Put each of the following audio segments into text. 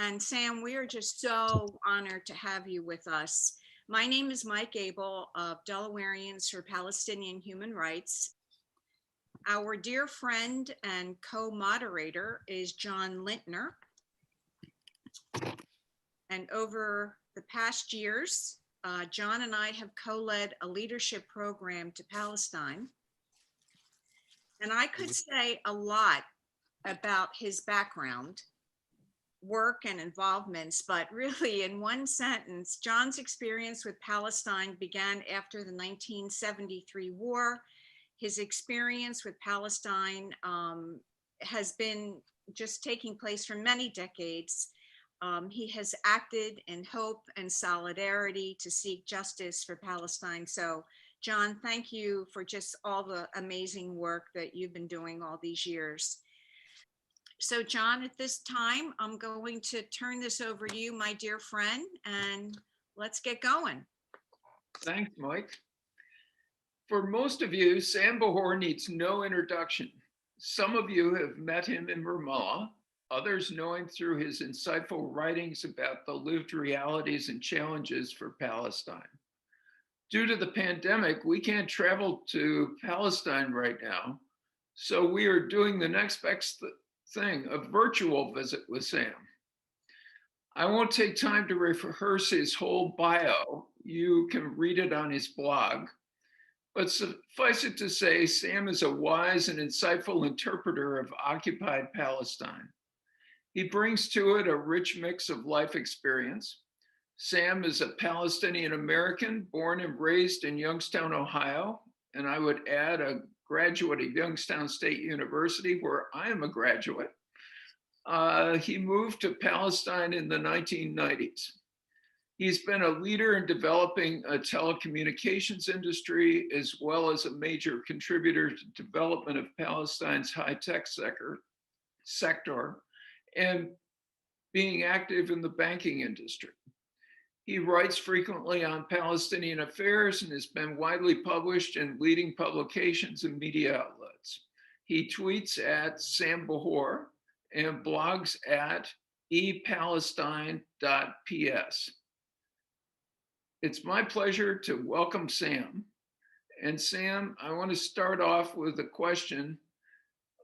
And Sam, we are just so honored to have you with us. My name is Mike Abel of Delawareans for Palestinian Human Rights. Our dear friend and co-moderator is John Lintner. And over the past years, John and I have co-led a leadership program to Palestine. And I could say a lot about his background, work and involvements, but really in one sentence, John's experience with Palestine began after the 1973 war. His experience with Palestine has been just taking place for many decades. He has acted in hope and solidarity to seek justice for Palestine. So John, thank you for just all the amazing work that you've been doing all these years. So John, at this time, I'm going to turn this over to you, my dear friend, and let's get going. Thanks, Mike. For most of you, Sam Bahour needs no introduction. Some of you have met him in Ramallah, others know him through his insightful writings about the lived realities and challenges for Palestine. Due to the pandemic, we can't travel to Palestine right now, so we are doing the next best thing, a virtual visit with Sam. I won't take time to rehearse his whole bio. You can read it on his blog. But suffice it to say, Sam is a wise and insightful interpreter of occupied Palestine. He brings to it a rich mix of life experience. Sam is a Palestinian American born and raised in Youngstown, Ohio, and I would add a graduate of Youngstown State University, where I am a graduate. He moved to Palestine in the 1990s. He's been a leader in developing a telecommunications industry, as well as a major contributor to development of Palestine's high-tech sector, and being active in the banking industry. He writes frequently on Palestinian affairs and has been widely published in leading publications and media outlets. He tweets at Sam Bahour and blogs at epalestine.ps. It's my pleasure to welcome Sam. And Sam, I want to start off with a question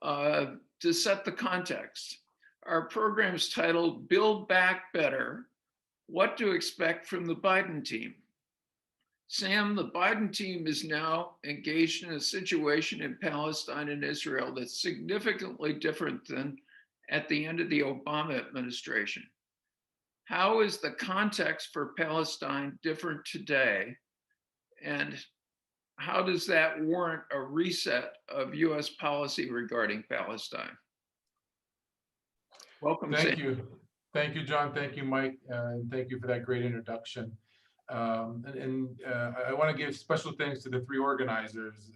to set the context. Our program's titled Build Back Better: What to Expect from the Biden Team. Sam, the Biden team is now engaged in a situation in Palestine and Israel that's significantly different than at the end of the Obama administration. How is the context for Palestine different today? And how does that warrant a reset of US policy regarding Palestine? Welcome, Thank Sam. you. Thank you, John. Thank you, Mike. And thank you for that great introduction. I want to give special thanks to the three organizers,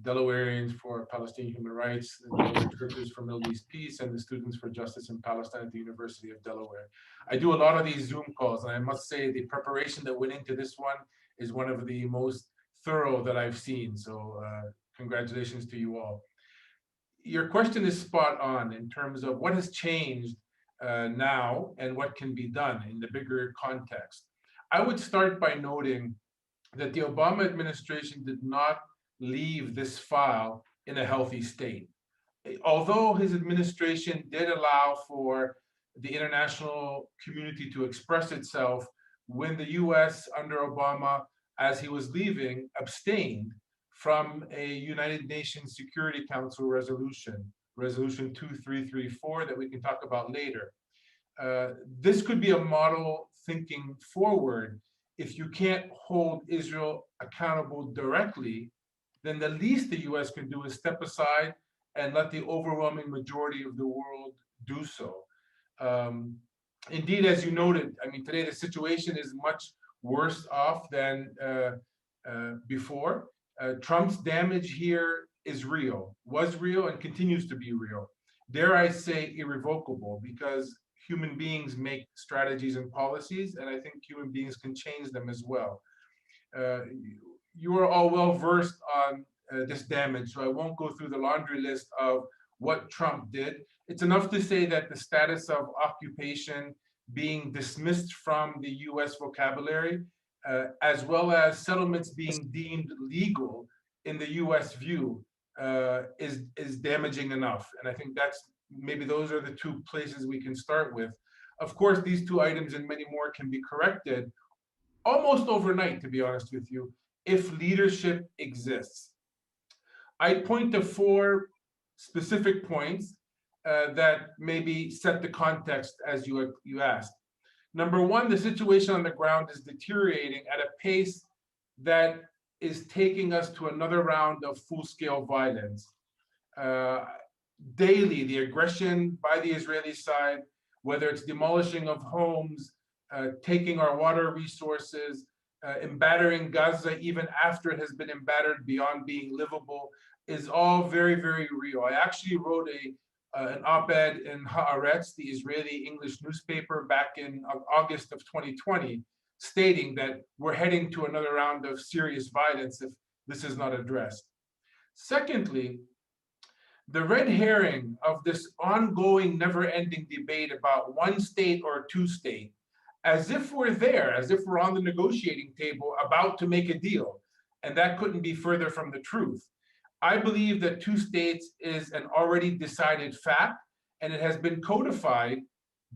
Delawareans for Palestinian Human Rights, the Delaware Churches for Middle East Peace, and the Students for Justice in Palestine at the University of Delaware. I do a lot of these Zoom calls, and I must say the preparation that went into this one is one of the most thorough that I've seen. So congratulations to you all. Your question is spot on in terms of what has changed now and what can be done in the bigger context. I would start by noting that the Obama administration did not leave this file in a healthy state. Although his administration did allow for the international community to express itself, when the US under Obama, as he was leaving, abstained from a United Nations Security Council resolution 2334, that we can talk about later. This could be a model thinking forward. If you can't hold Israel accountable directly, then the least the US can do is step aside and let the overwhelming majority of the world do so. Indeed, as you noted, I mean, today the situation is much worse off than before. Trump's damage here is real, was real, and continues to be real. Dare I say irrevocable, because human beings make strategies and policies, and I think human beings can change them as well. You are all well versed on this damage, so I won't go through the laundry list of what Trump did. It's enough to say that the status of occupation being dismissed from the US vocabulary, as well as settlements being deemed legal in the US view, is damaging enough. And I think that's maybe those are the two places we can start with. Of course, these two items and many more can be corrected almost overnight, to be honest with you, if leadership exists. I point to four specific points that maybe set the context as you asked. Number one, the situation on the ground is deteriorating at a pace that is taking us to another round of full-scale violence. Daily, the aggression by the Israeli side, whether it's demolishing of homes, taking our water resources, embattering Gaza even after it has been embattered beyond being livable, is all very, very real. I actually wrote an op-ed in Haaretz, the Israeli English newspaper, back in August of 2020, stating that we're heading to another round of serious violence if this is not addressed. Secondly, the red herring of this ongoing, never-ending debate about one state or two state, as if we're there, as if we're on the negotiating table about to make a deal, and that couldn't be further from the truth. I believe that two states is an already decided fact, and it has been codified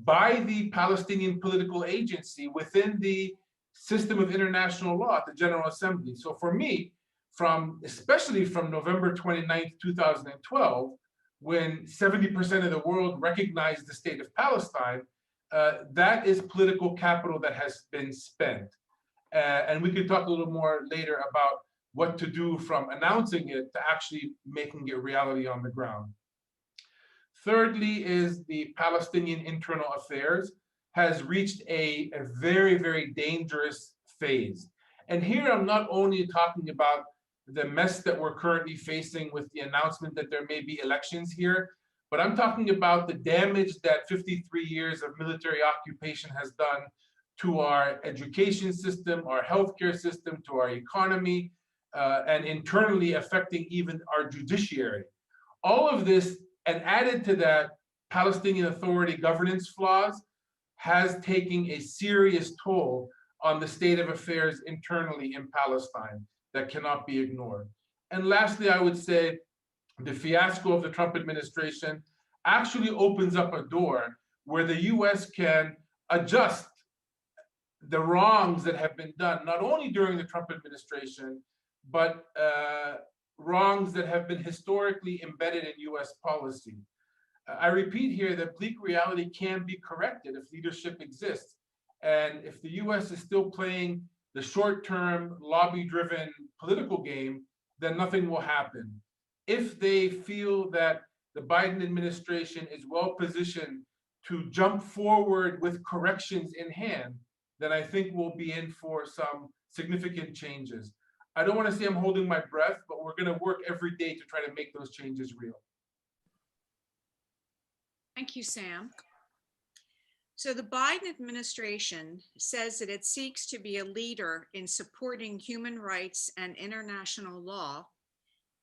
by the Palestinian political agency within the system of international law at the General Assembly. So for me, especially from November 29th, 2012, when 70% of the world recognized the state of Palestine, that is political capital that has been spent. And we could talk a little more later about what to do from announcing it to actually making it reality on the ground. Thirdly is the Palestinian internal affairs has reached a very, very dangerous phase. And here I'm not only talking about the mess that we're currently facing with the announcement that there may be elections here, but I'm talking about the damage that 53 years of military occupation has done to our education system, our healthcare system, to our economy, and internally affecting even our judiciary. All of this, and added to that, Palestinian Authority governance flaws has taken a serious toll on the state of affairs internally in Palestine that cannot be ignored. And lastly, I would say the fiasco of the Trump administration actually opens up a door where the US can adjust the wrongs that have been done, not only during the Trump administration, but wrongs that have been historically embedded in US policy. I repeat here that bleak reality can be corrected if leadership exists. And if the US is still playing the short-term, lobby-driven political game, then nothing will happen. If they feel that the Biden administration is well-positioned to jump forward with corrections in hand, then I think we'll be in for some significant changes. I don't want to say I'm holding my breath, but we're going to work every day to try to make those changes real. Thank you, Sam. So the Biden administration says that it seeks to be a leader in supporting human rights and international law,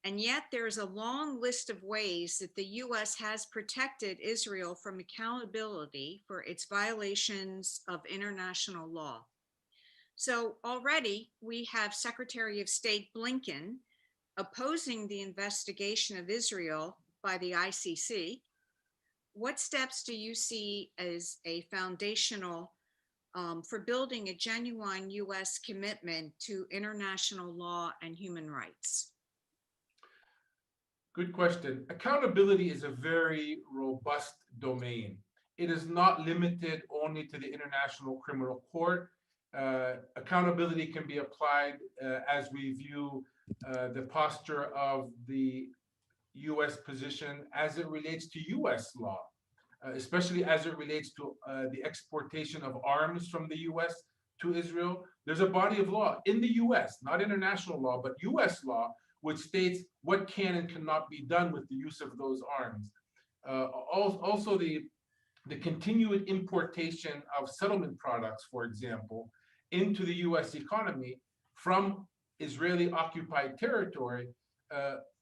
and yet there's a long list of ways that the US has protected Israel from accountability for its violations of international law. So already we have Secretary of State Blinken opposing the investigation of Israel by the ICC. What steps do you see as a foundational for building a genuine US commitment to international law and human rights? Good question. Accountability is a very robust domain. It is not limited only to the International Criminal Court. Accountability can be applied as we view the posture of the US position as it relates to US law, especially as it relates to the exportation of arms from the US to Israel. There's a body of law in the US, not international law, but US law, which states what can and cannot be done with the use of those arms. Also, the continued importation of settlement products, for example, into the US economy from Israeli occupied territory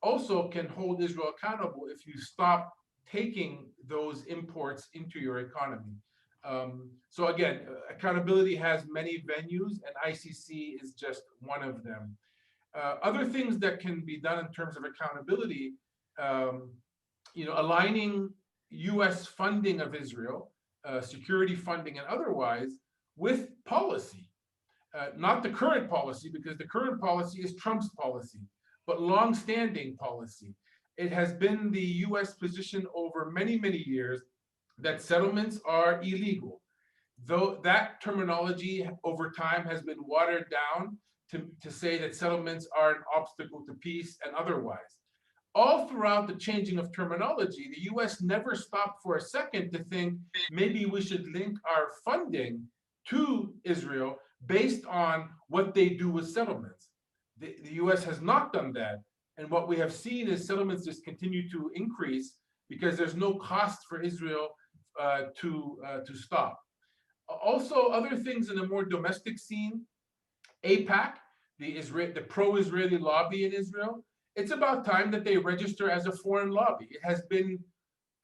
also can hold Israel accountable if you stop taking those imports into your economy. So again, accountability has many venues, and ICC is just one of them. Other things that can be done in terms of accountability, aligning U.S. funding of Israel, security funding and otherwise, with policy. Not the current policy, because the current policy is Trump's policy, but long-standing policy. It has been the U.S. position over many, many years that settlements are illegal. Though that terminology over time has been watered down to say that settlements are an obstacle to peace and otherwise. All throughout the changing of terminology, the US never stopped for a second to think maybe we should link our funding to Israel based on what they do with settlements. The US has not done that. And what we have seen is settlements just continue to increase because there's no cost for Israel to stop. Also, other things in a more domestic scene, AIPAC, the pro-Israeli lobby in Israel, it's about time that they register as a foreign lobby. It has been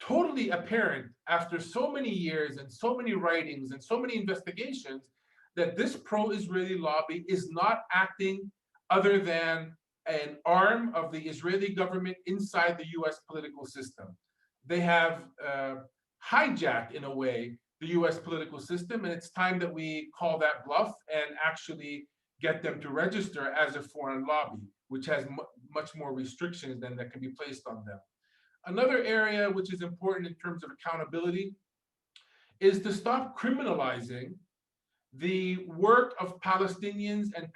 totally apparent after so many years and so many writings and so many investigations that this pro-Israeli lobby is not acting other than an arm of the Israeli government inside the US political system. They have hijacked, in a way, the US political system, and it's time that we call that bluff and actually get them to register as a foreign lobby, which has much more restrictions than that can be placed on them. Another area which is important in terms of accountability is to stop criminalizing the work of Palestinians and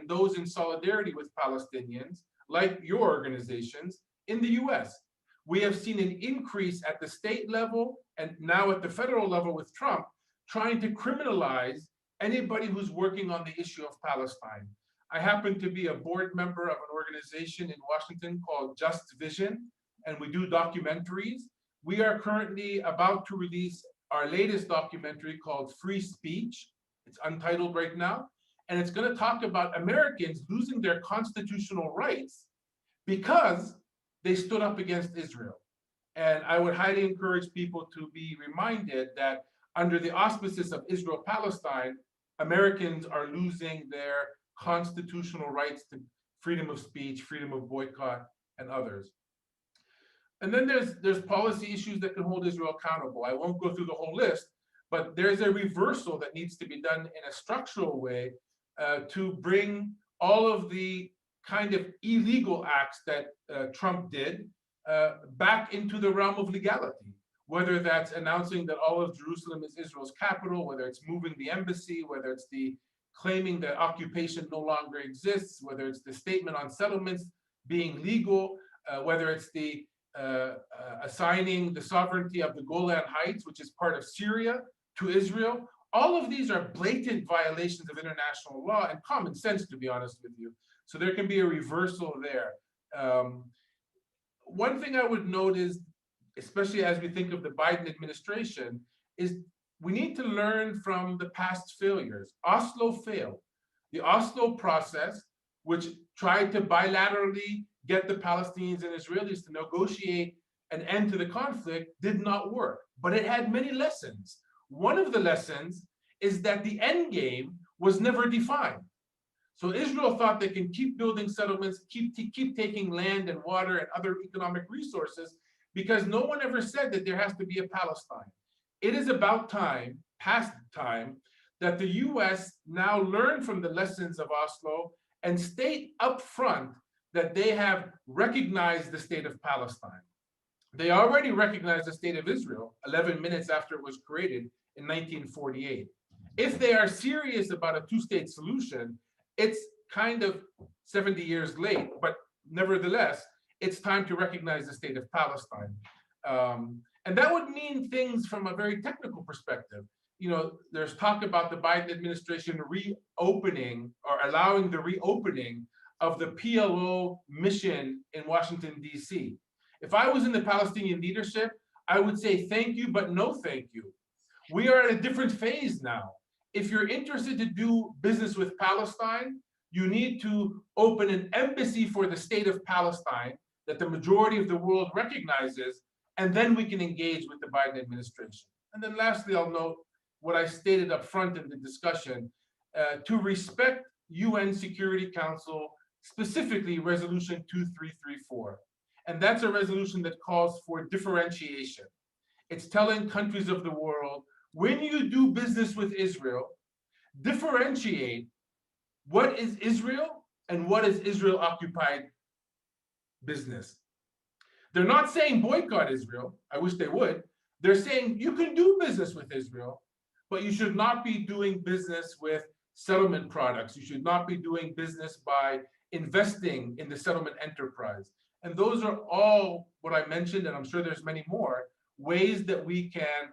those in solidarity with Palestinians, like your organizations, in the US. We have seen an increase at the state level and now at the federal level with Trump, trying to criminalize anybody who's working on the issue of Palestine. I happen to be a board member of an organization in Washington called Just Vision, and we do documentaries. We are currently about to release our latest documentary called Free Speech. It's untitled right now, and it's going to talk about Americans losing their constitutional rights because they stood up against Israel. And I would highly encourage people to be reminded that under the auspices of Israel-Palestine, Americans are losing their constitutional rights to freedom of speech, freedom of boycott, and others. And then there's policy issues that can hold Israel accountable. I won't go through the whole list, but there's a reversal that needs to be done in a structural way to bring all of the kind of illegal acts that Trump did back into the realm of legality, whether that's announcing that all of Jerusalem is Israel's capital, whether it's moving the embassy, whether it's the claiming that occupation no longer exists, whether it's the statement on settlements being legal, whether it's the assigning the sovereignty of the Golan Heights, which is part of Syria, to Israel. All of these are blatant violations of international law and common sense, to be honest with you. So there can be a reversal there. One thing I would note is, especially as we think of the Biden administration, is we need to learn from the past failures. Oslo failed. The Oslo process, which tried to bilaterally get the Palestinians and Israelis to negotiate an end to the conflict, did not work, but it had many lessons. One of the lessons is that the end game was never defined. So Israel thought they can keep building settlements, keep taking land and water and other economic resources, because no one ever said that there has to be a Palestine. It is about time, past time, that the US now learn from the lessons of Oslo and state up front that they have recognized the state of Palestine. They already recognized the state of Israel 11 minutes after it was created in 1948. If they are serious about a two-state solution, it's kind of 70 years late, but nevertheless, it's time to recognize the state of Palestine. And that would mean things from a very technical perspective. You know, there's talk about the Biden administration reopening or allowing the reopening of the PLO mission in Washington, D.C. If I was in the Palestinian leadership, I would say thank you, but no thank you. We are at a different phase now. If you're interested to do business with Palestine, you need to open an embassy for the state of Palestine that the majority of the world recognizes, and then we can engage with the Biden administration. And then lastly, I'll note what I stated up front in the discussion, to respect UN Security Council, specifically Resolution 2334. And that's a resolution that calls for differentiation. It's telling countries of the world, when you do business with Israel, differentiate what is Israel and what is Israel-occupied business. They're not saying boycott Israel. I wish they would. They're saying you can do business with Israel, but you should not be doing business with settlement products. You should not be doing business by investing in the settlement enterprise. And those are all what I mentioned, and I'm sure there's many more, ways that we can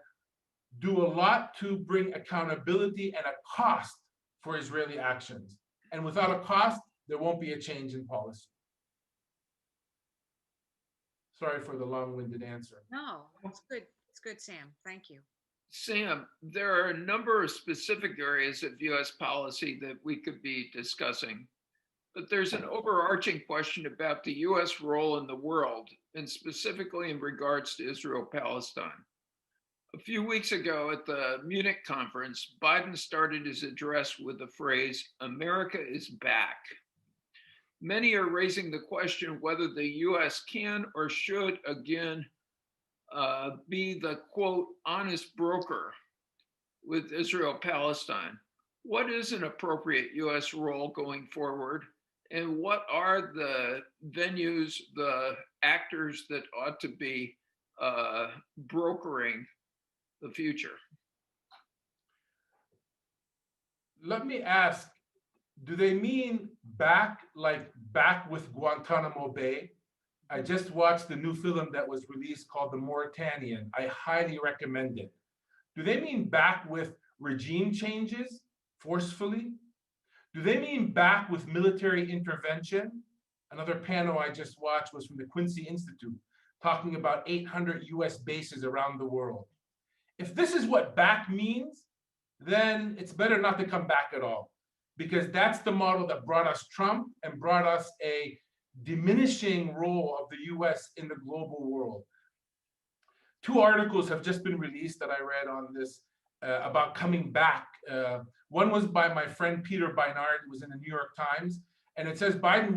do a lot to bring accountability and a cost for Israeli actions. And without a cost, there won't be a change in policy. Sorry for the long-winded answer. No, it's good. It's good, Sam. Thank you. Sam, there are a number of specific areas of US policy that we could be discussing, but there's an overarching question about the US role in the world, and specifically in regards to Israel-Palestine. A few weeks ago at the Munich conference, Biden started his address with the phrase, "America is back." Many are raising the question whether the US can or should again be the, quote, honest broker with Israel-Palestine. What is an appropriate US role going forward? And what are the venues, the actors that ought to be brokering the future? Let me ask, do they mean back, like back with Guantanamo Bay? I just watched the new film that was released called The Mauritanian. I highly recommend it. Do they mean back with regime changes forcefully? Do they mean back with military intervention? Another panel I just watched was from the Quincy Institute, talking about 800 US bases around the world. If this is what back means, then it's better not to come back at all, because that's the model that brought us Trump and brought us a diminishing role of the US in the global world. Two articles have just been released that I read on this about coming back. One was by my friend Peter Beinart, who was in the New York Times, and it says Biden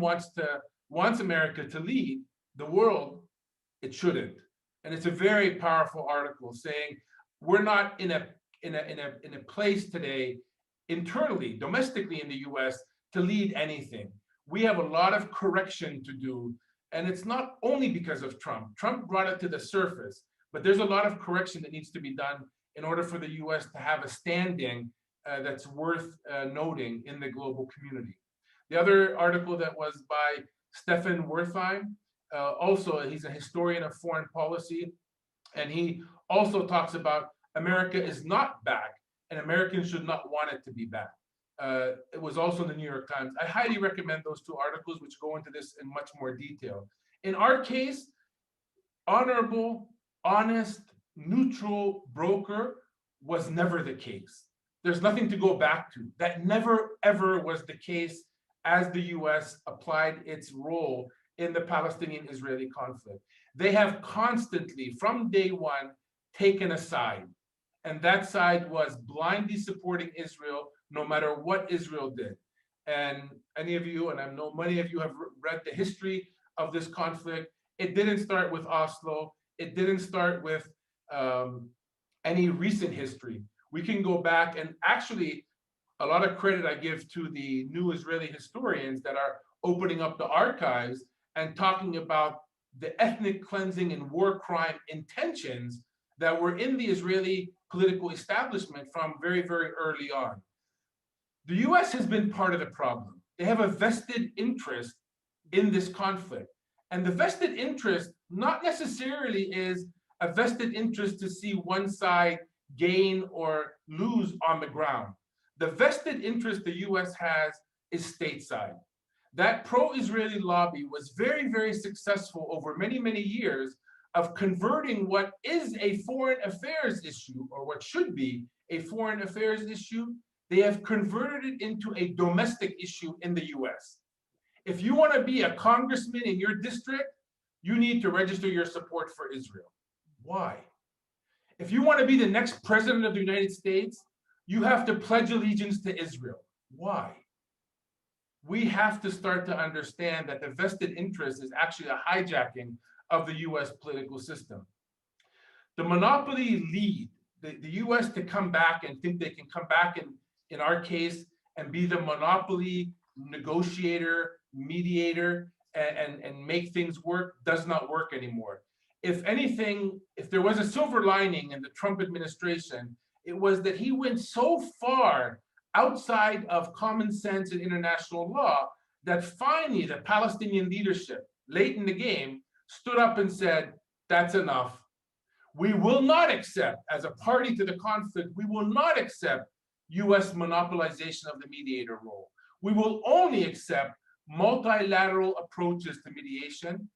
wants America to lead the world. It shouldn't. And it's a very powerful article saying we're not in a place today internally, domestically in the US, to lead anything. We have a lot of correction to do, and it's not only because of Trump. Trump brought it to the surface, but there's a lot of correction that needs to be done in order for the US to have a standing that's worth noting in the global community. The other article that was by Stefan Wertheim, also he's a historian of foreign policy, and he also talks about America is not back, and Americans should not want it to be back. It was also in the New York Times. I highly recommend those two articles, which go into this in much more detail. In our case, honorable, honest, neutral broker was never the case. There's nothing to go back to. That never, ever was the case as the US applied its role in the Palestinian-Israeli conflict. They have constantly, from day one, taken a side. And that side was blindly supporting Israel, no matter what Israel did. And any of you, and I know many of you have read the history of this conflict, it didn't start with Oslo. It didn't start with any recent history. We can go back, and actually, a lot of credit I give to the new Israeli historians that are opening up the archives and talking about the ethnic cleansing and war crime intentions that were in the Israeli political establishment from very, very early on. The US has been part of the problem. They have a vested interest in this conflict. And the vested interest not necessarily is a vested interest to see one side gain or lose on the ground. The vested interest the US has is stateside. That pro-Israeli lobby was very, very successful over many, many years of converting what is a foreign affairs issue, or what should be a foreign affairs issue. They have converted it into a domestic issue in the US. If you want to be a congressman in your district, you need to register your support for Israel. Why? If you want to be the next president of the United States, you have to pledge allegiance to Israel. Why? We have to start to understand that the vested interest is actually a hijacking of the US political system. The monopoly lead, the US to come back and think they can come back in our case and be the monopoly negotiator, mediator, and make things work, does not work anymore. If anything, if there was a silver lining in the Trump administration, it was that he went so far outside of common sense and international law that finally the Palestinian leadership, late in the game, stood up and said, that's enough. We will not accept, as a party to the conflict, we will not accept US monopolization of the mediator role. We will only accept multilateral approaches to mediation.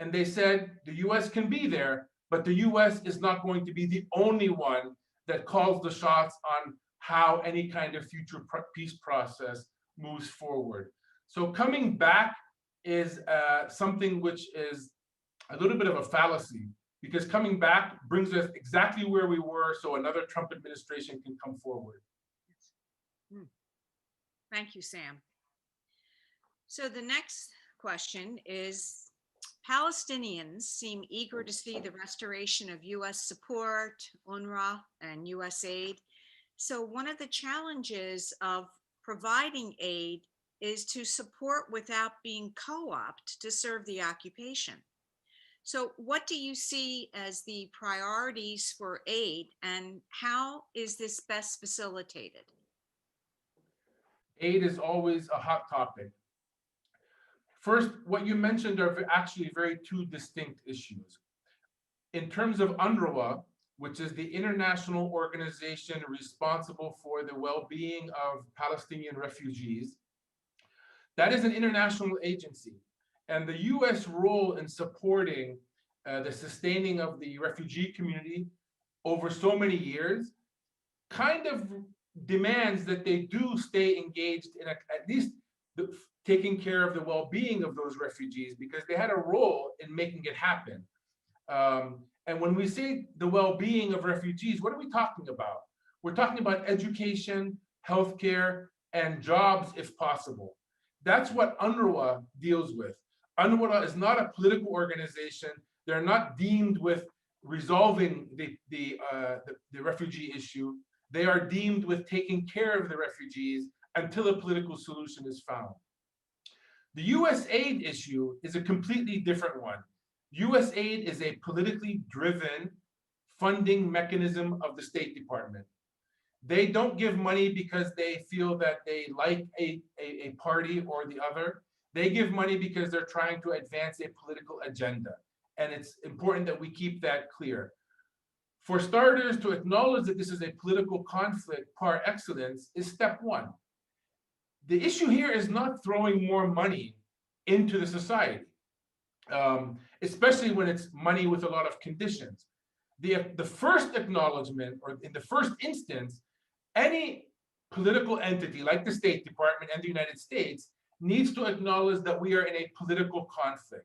And they said the US can be there, but the US is not going to be the only one that calls the shots on how any kind of future peace process moves forward. So coming back is something which is a little bit of a fallacy, because coming back brings us exactly where we were so another Trump administration can come forward. Thank you, Sam. So the next question is, Palestinians seem eager to see the restoration of US support, UNRWA, and US aid. So one of the challenges of providing aid is to support without being co-opted to serve the occupation. So what do you see as the priorities for aid, and how is this best facilitated? Aid is always a hot topic. First, what you mentioned are actually very two distinct issues. In terms of UNRWA, which is the international organization responsible for the well-being of Palestinian refugees, that is an international agency. And the US role in supporting the sustaining of the refugee community over so many years kind of demands that they do stay engaged in at least taking care of the well-being of those refugees, because they had a role in making it happen. And when we say the well-being of refugees, what are we talking about? We're talking about education, healthcare, and jobs if possible. That's what UNRWA deals with. UNRWA is not a political organization. They're not deemed with resolving the refugee issue. They are deemed with taking care of the refugees until a political solution is found. The US aid issue is a completely different one. US aid is a politically driven funding mechanism of the State Department. They don't give money because they feel that they like a party or the other. They give money because they're trying to advance a political agenda. And it's important that we keep that clear. For starters, to acknowledge that this is a political conflict par excellence is step one. The issue here is not throwing more money into the society, especially when it's money with a lot of conditions. The first acknowledgement, or in the first instance, any political entity like the State Department and the United States needs to acknowledge that we are in a political conflict.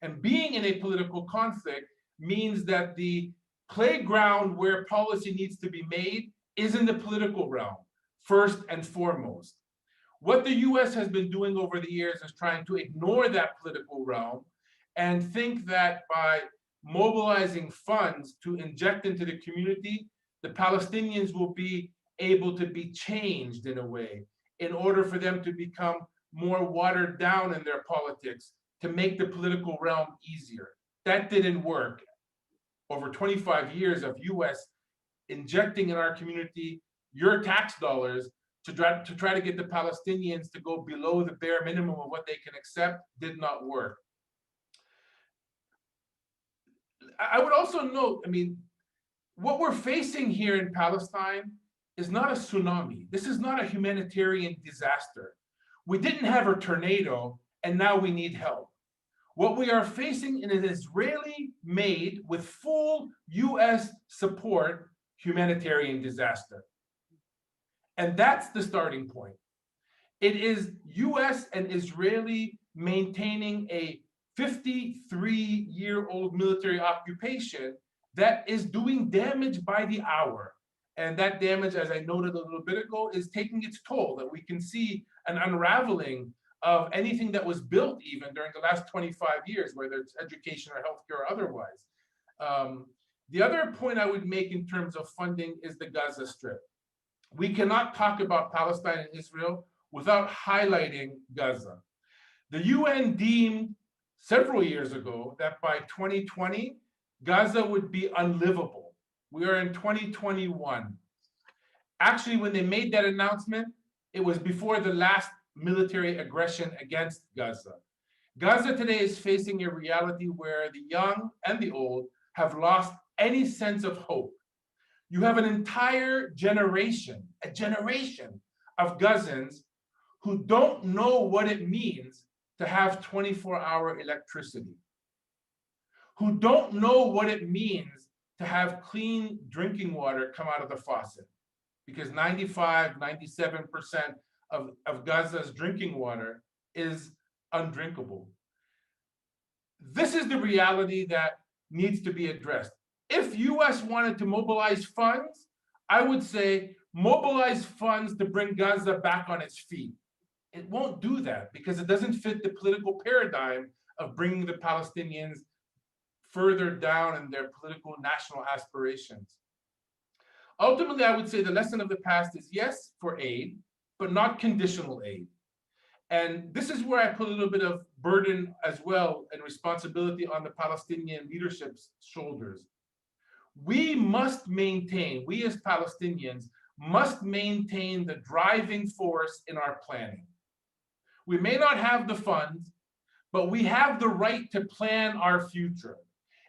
And being in a political conflict means that the playground where policy needs to be made is in the political realm, first and foremost. What the US has been doing over the years is trying to ignore that political realm and think that by mobilizing funds to inject into the community, the Palestinians will be able to be changed in a way in order for them to become more watered down in their politics to make the political realm easier. That didn't work. Over 25 years of US injecting in our community your tax dollars to try to get the Palestinians to go below the bare minimum of what they can accept did not work. I would also note, I mean, what we're facing here in Palestine is not a tsunami. This is not a humanitarian disaster. We didn't have a tornado and now we need help. What we are facing is an Israeli-made, with full US support, humanitarian disaster. And that's the starting point. It is US and Israeli maintaining a 53-year-old military occupation that is doing damage by the hour. And that damage, as I noted a little bit ago, is taking its toll, that we can see an unraveling of anything that was built even during the last 25 years, whether it's education or healthcare or otherwise. The other point I would make in terms of funding is the Gaza Strip. We cannot talk about Palestine and Israel without highlighting Gaza. The UN deemed several years ago that by 2020, Gaza would be unlivable. We are in 2021. Actually, when they made that announcement, it was before the last military aggression against Gaza. Gaza today is facing a reality where the young and the old have lost any sense of hope. You have an entire generation, a generation of Gazans who don't know what it means to have 24-hour electricity, who don't know what it means to have clean drinking water come out of the faucet, because 95, 97% of Gaza's drinking water is undrinkable. This is the reality that needs to be addressed. If US wanted to mobilize funds, I would say mobilize funds to bring Gaza back on its feet. It won't do that because it doesn't fit the political paradigm of bringing the Palestinians further down in their political national aspirations. Ultimately, I would say the lesson of the past is yes, for aid, but not conditional aid. And this is where I put a little bit of burden as well and responsibility on the Palestinian leadership's shoulders. We must maintain, we as Palestinians must maintain the driving force in our planning. We may not have the funds, but we have the right to plan our future.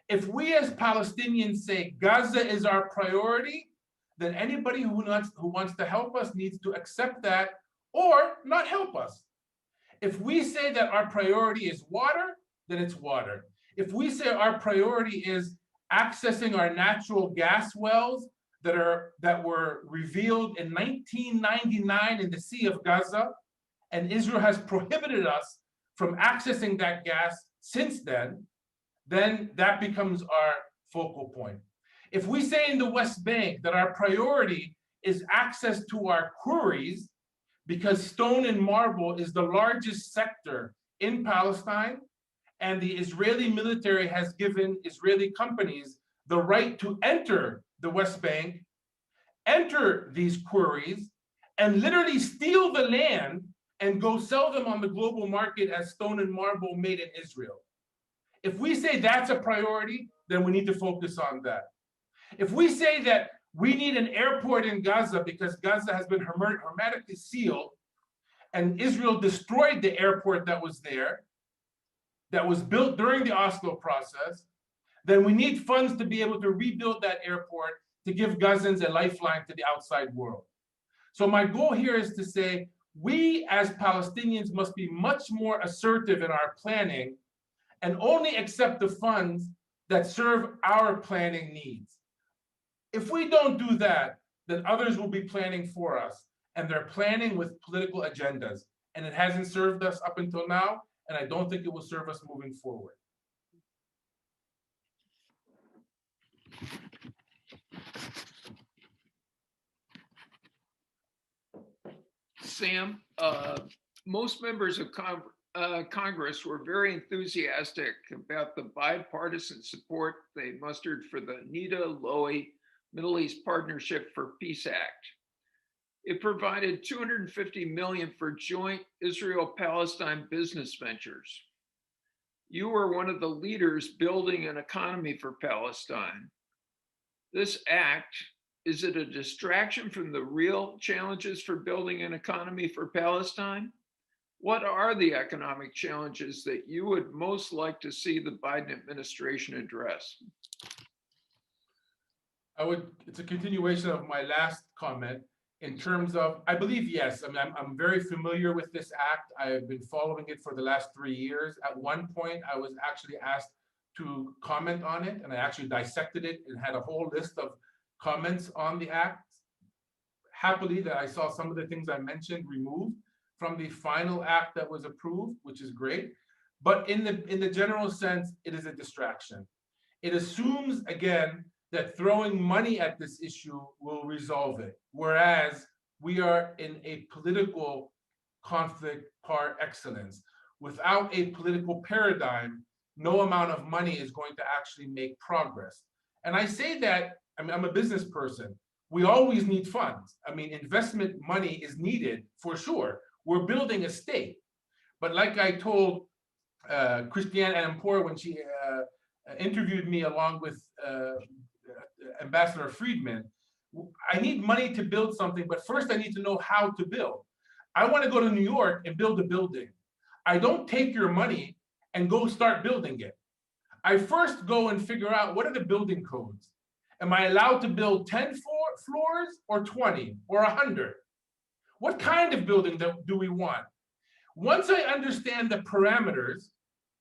If we as Palestinians say Gaza is our priority, then anybody who wants to help us needs to accept that or not help us. If we say that our priority is water, then it's water. If we say our priority is accessing our natural gas wells that were revealed in 1999 in the Sea of Gaza, and Israel has prohibited us from accessing that gas since then that becomes our focal point. If we say in the West Bank that our priority is access to our quarries, because stone and marble is the largest sector in Palestine, and the Israeli military has given Israeli companies the right to enter the West Bank, enter these quarries, and literally steal the land and go sell them on the global market as stone and marble made in Israel. If we say that's a priority, then we need to focus on that. If we say that we need an airport in Gaza because Gaza has been hermetically sealed and Israel destroyed the airport that was there, that was built during the Oslo process, then we need funds to be able to rebuild that airport to give Gazans a lifeline to the outside world. So my goal here is to say, we as Palestinians must be much more assertive in our planning and only accept the funds that serve our planning needs. If we don't do that, then others will be planning for us, and they're planning with political agendas. And it hasn't served us up until now, and I don't think it will serve us moving forward. Sam, most members of Congress were very enthusiastic about the bipartisan support they mustered for the Nita-Lowey Middle East Partnership for Peace Act. It provided $250 million for joint Israel-Palestine business ventures. You were one of the leaders building an economy for Palestine. This act, is it a distraction from the real challenges for building an economy for Palestine? What are the economic challenges that you would most like to see the Biden administration address? It's a continuation of my last comment in terms of, I believe, yes. I mean, I'm very familiar with this act. I've been following it for the last 3 years. At one point, I was actually asked to comment on it, and I actually dissected it and had a whole list of comments on the act. Happily that I saw some of the things I mentioned removed from the final act that was approved, which is great. But in the general sense, it is a distraction. It assumes, again, that throwing money at this issue will resolve it, whereas we are in a political conflict par excellence. Without a political paradigm, no amount of money is going to actually make progress. And I say that, I mean, I'm a business person. We always need funds. I mean, investment money is needed for sure. We're building a state. But like I told Christiane Amanpour when she interviewed me along with Ambassador Friedman, I need money to build something, but first I need to know how to build. I want to go to New York and build a building. I don't take your money and go start building it. I first go and figure out what are the building codes. Am I allowed to build 10 floors or 20 or 100? What kind of building do we want? Once I understand the parameters,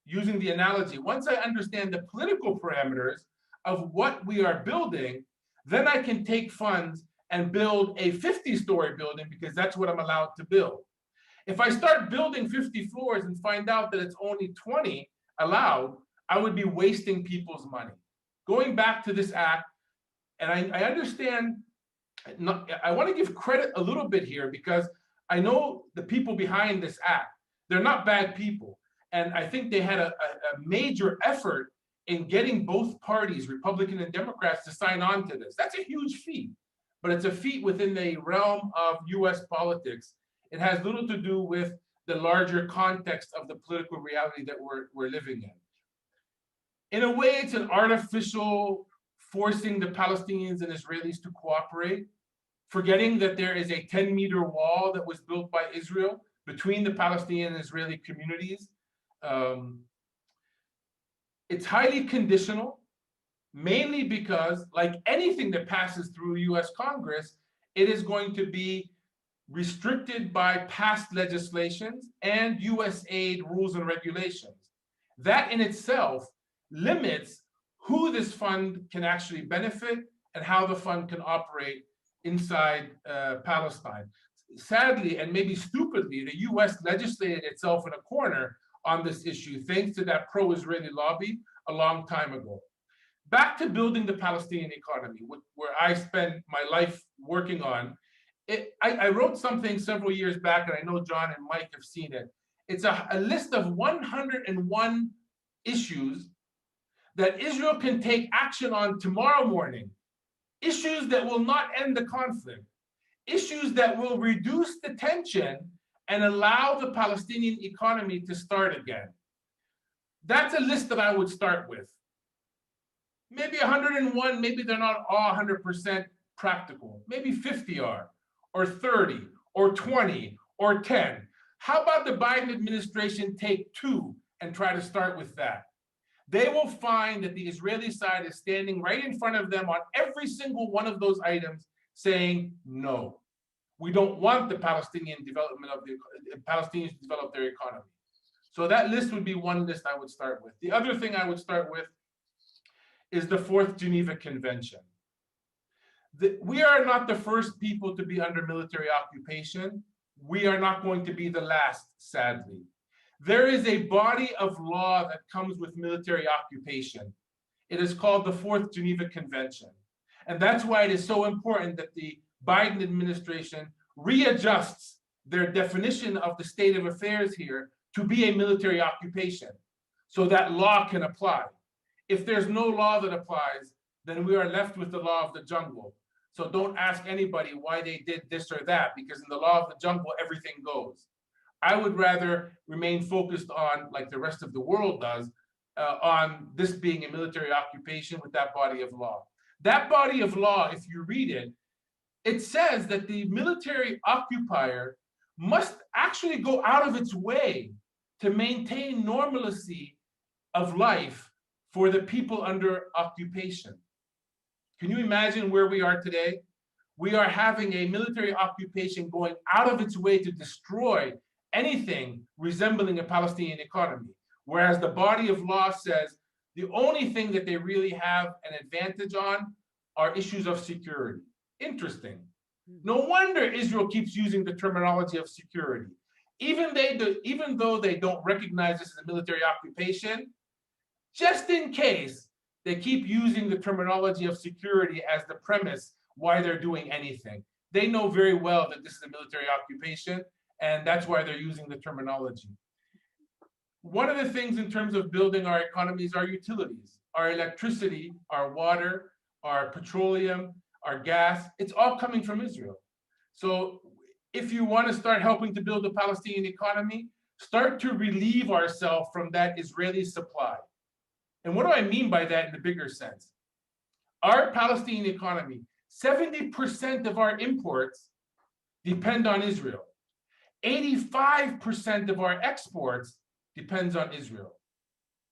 using the analogy, once I understand the political parameters of what we are building, then I can take funds and build a 50-story building because that's what I'm allowed to build. If I start building 50 floors and find out that it's only 20 allowed, I would be wasting people's money. Going back to this act, and I understand, I want to give credit a little bit here because I know the people behind this act, they're not bad people. And I think they had a major effort in getting both parties, Republican and Democrats, to sign on to this. That's a huge feat, but it's a feat within the realm of US politics. It has little to do with the larger context of the political reality that we're living in. In a way, it's an artificial forcing the Palestinians and Israelis to cooperate, forgetting that there is a 10-meter wall that was built by Israel between the Palestinian and Israeli communities. It's highly conditional, mainly because, like anything that passes through US Congress, it is going to be restricted by past legislations and US aid rules and regulations. That in itself limits who this fund can actually benefit and how the fund can operate inside Palestine. Sadly, and maybe stupidly, the US legislated itself in a corner on this issue, thanks to that pro-Israeli lobby a long time ago. Back to building the Palestinian economy, where I spend my life working on. I wrote something several years back, and I know John and Mike have seen it. It's a list of 101 issues that Israel can take action on tomorrow morning. Issues that will not end the conflict. Issues that will reduce the tension and allow the Palestinian economy to start again. That's a list that I would start with. Maybe 101, maybe they're not all 100% practical. Maybe 50 are, or 30, or 20, or 10. How about the Biden administration take 2 and try to start with that? They will find that the Israeli side is standing right in front of them on every single one of those items saying, no, we don't want the Palestinian development of the Palestinians to develop their economy. So that list would be one list I would start with. The other thing I would start with is the 4th Geneva Convention. We are not the first people to be under military occupation. We are not going to be the last, sadly. There is a body of law that comes with military occupation. It is called the 4th Geneva Convention. And that's why it is so important that the Biden administration readjusts their definition of the state of affairs here to be a military occupation so that law can apply. If there's no law that applies, then we are left with the law of the jungle. So don't ask anybody why they did this or that, because in the law of the jungle, everything goes. I would rather remain focused on, like the rest of the world does, on this being a military occupation with that body of law. That body of law, if you read it, it says that the military occupier must actually go out of its way to maintain normalcy of life for the people under occupation. Can you imagine where we are today? We are having a military occupation going out of its way to destroy anything resembling a Palestinian economy, whereas the body of law says the only thing that they really have an advantage on are issues of security. Interesting. No wonder Israel keeps using the terminology of security. even though they don't recognize this as a military occupation, just in case, they keep using the terminology of security as the premise why they're doing anything. They know very well that this is a military occupation, and that's why they're using the terminology. One of the things in terms of building our economy is our utilities, our electricity, our water, our petroleum, our gas. It's all coming from Israel. So if you want to start helping to build the Palestinian economy, start to relieve ourselves from that Israeli supply. And what do I mean by that in the bigger sense? Our Palestinian economy, 70% of our imports depend on Israel. 85% of our exports depends on Israel.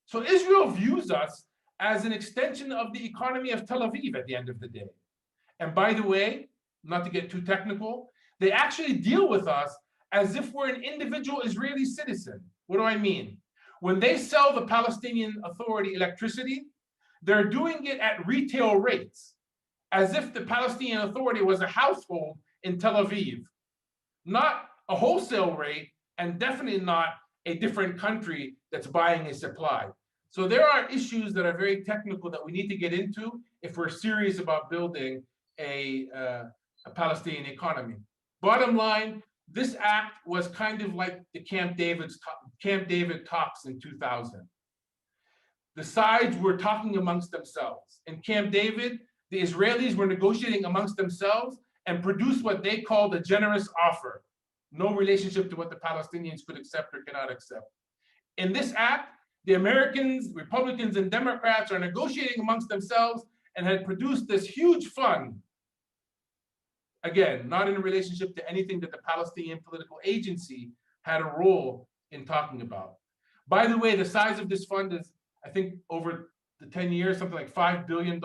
So Israel views us as an extension of the economy of Tel Aviv at the end of the day. And by the way, not to get too technical, they actually deal with us as if we're an individual Israeli citizen. What do I mean? When they sell the Palestinian Authority electricity, they're doing it at retail rates, as if the Palestinian Authority was a household in Tel Aviv, not a wholesale rate, and definitely not a different country that's buying a supply. So there are issues that are very technical that we need to get into if we're serious about building a Palestinian economy. Bottom line, this act was kind of like the Camp David talks in 2000. The sides were talking amongst themselves. In Camp David, the Israelis were negotiating amongst themselves and produced what they called a generous offer. No relationship to what the Palestinians could accept or cannot accept. In this act, the Americans, Republicans, and Democrats are negotiating amongst themselves and had produced this huge fund. Again, not in relationship to anything that the Palestinian political agency had a role in talking about. By the way, the size of this fund is, I think, over the 10 years, something like $5 billion,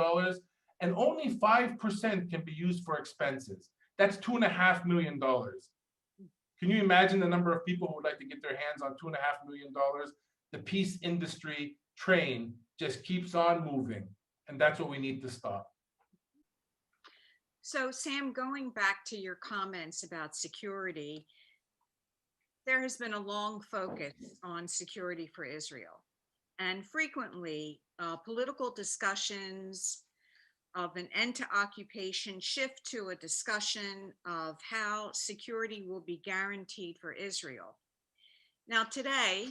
and only 5% can be used for expenses. That's $2.5 million. Can you imagine the number of people who would like to get their hands on $2.5 million? The peace industry train just keeps on moving, and that's what we need to stop. So Sam, going back to your comments about security, there has been a long focus on security for Israel. And frequently, political discussions of an end to occupation shift to a discussion of how security will be guaranteed for Israel. Now, today,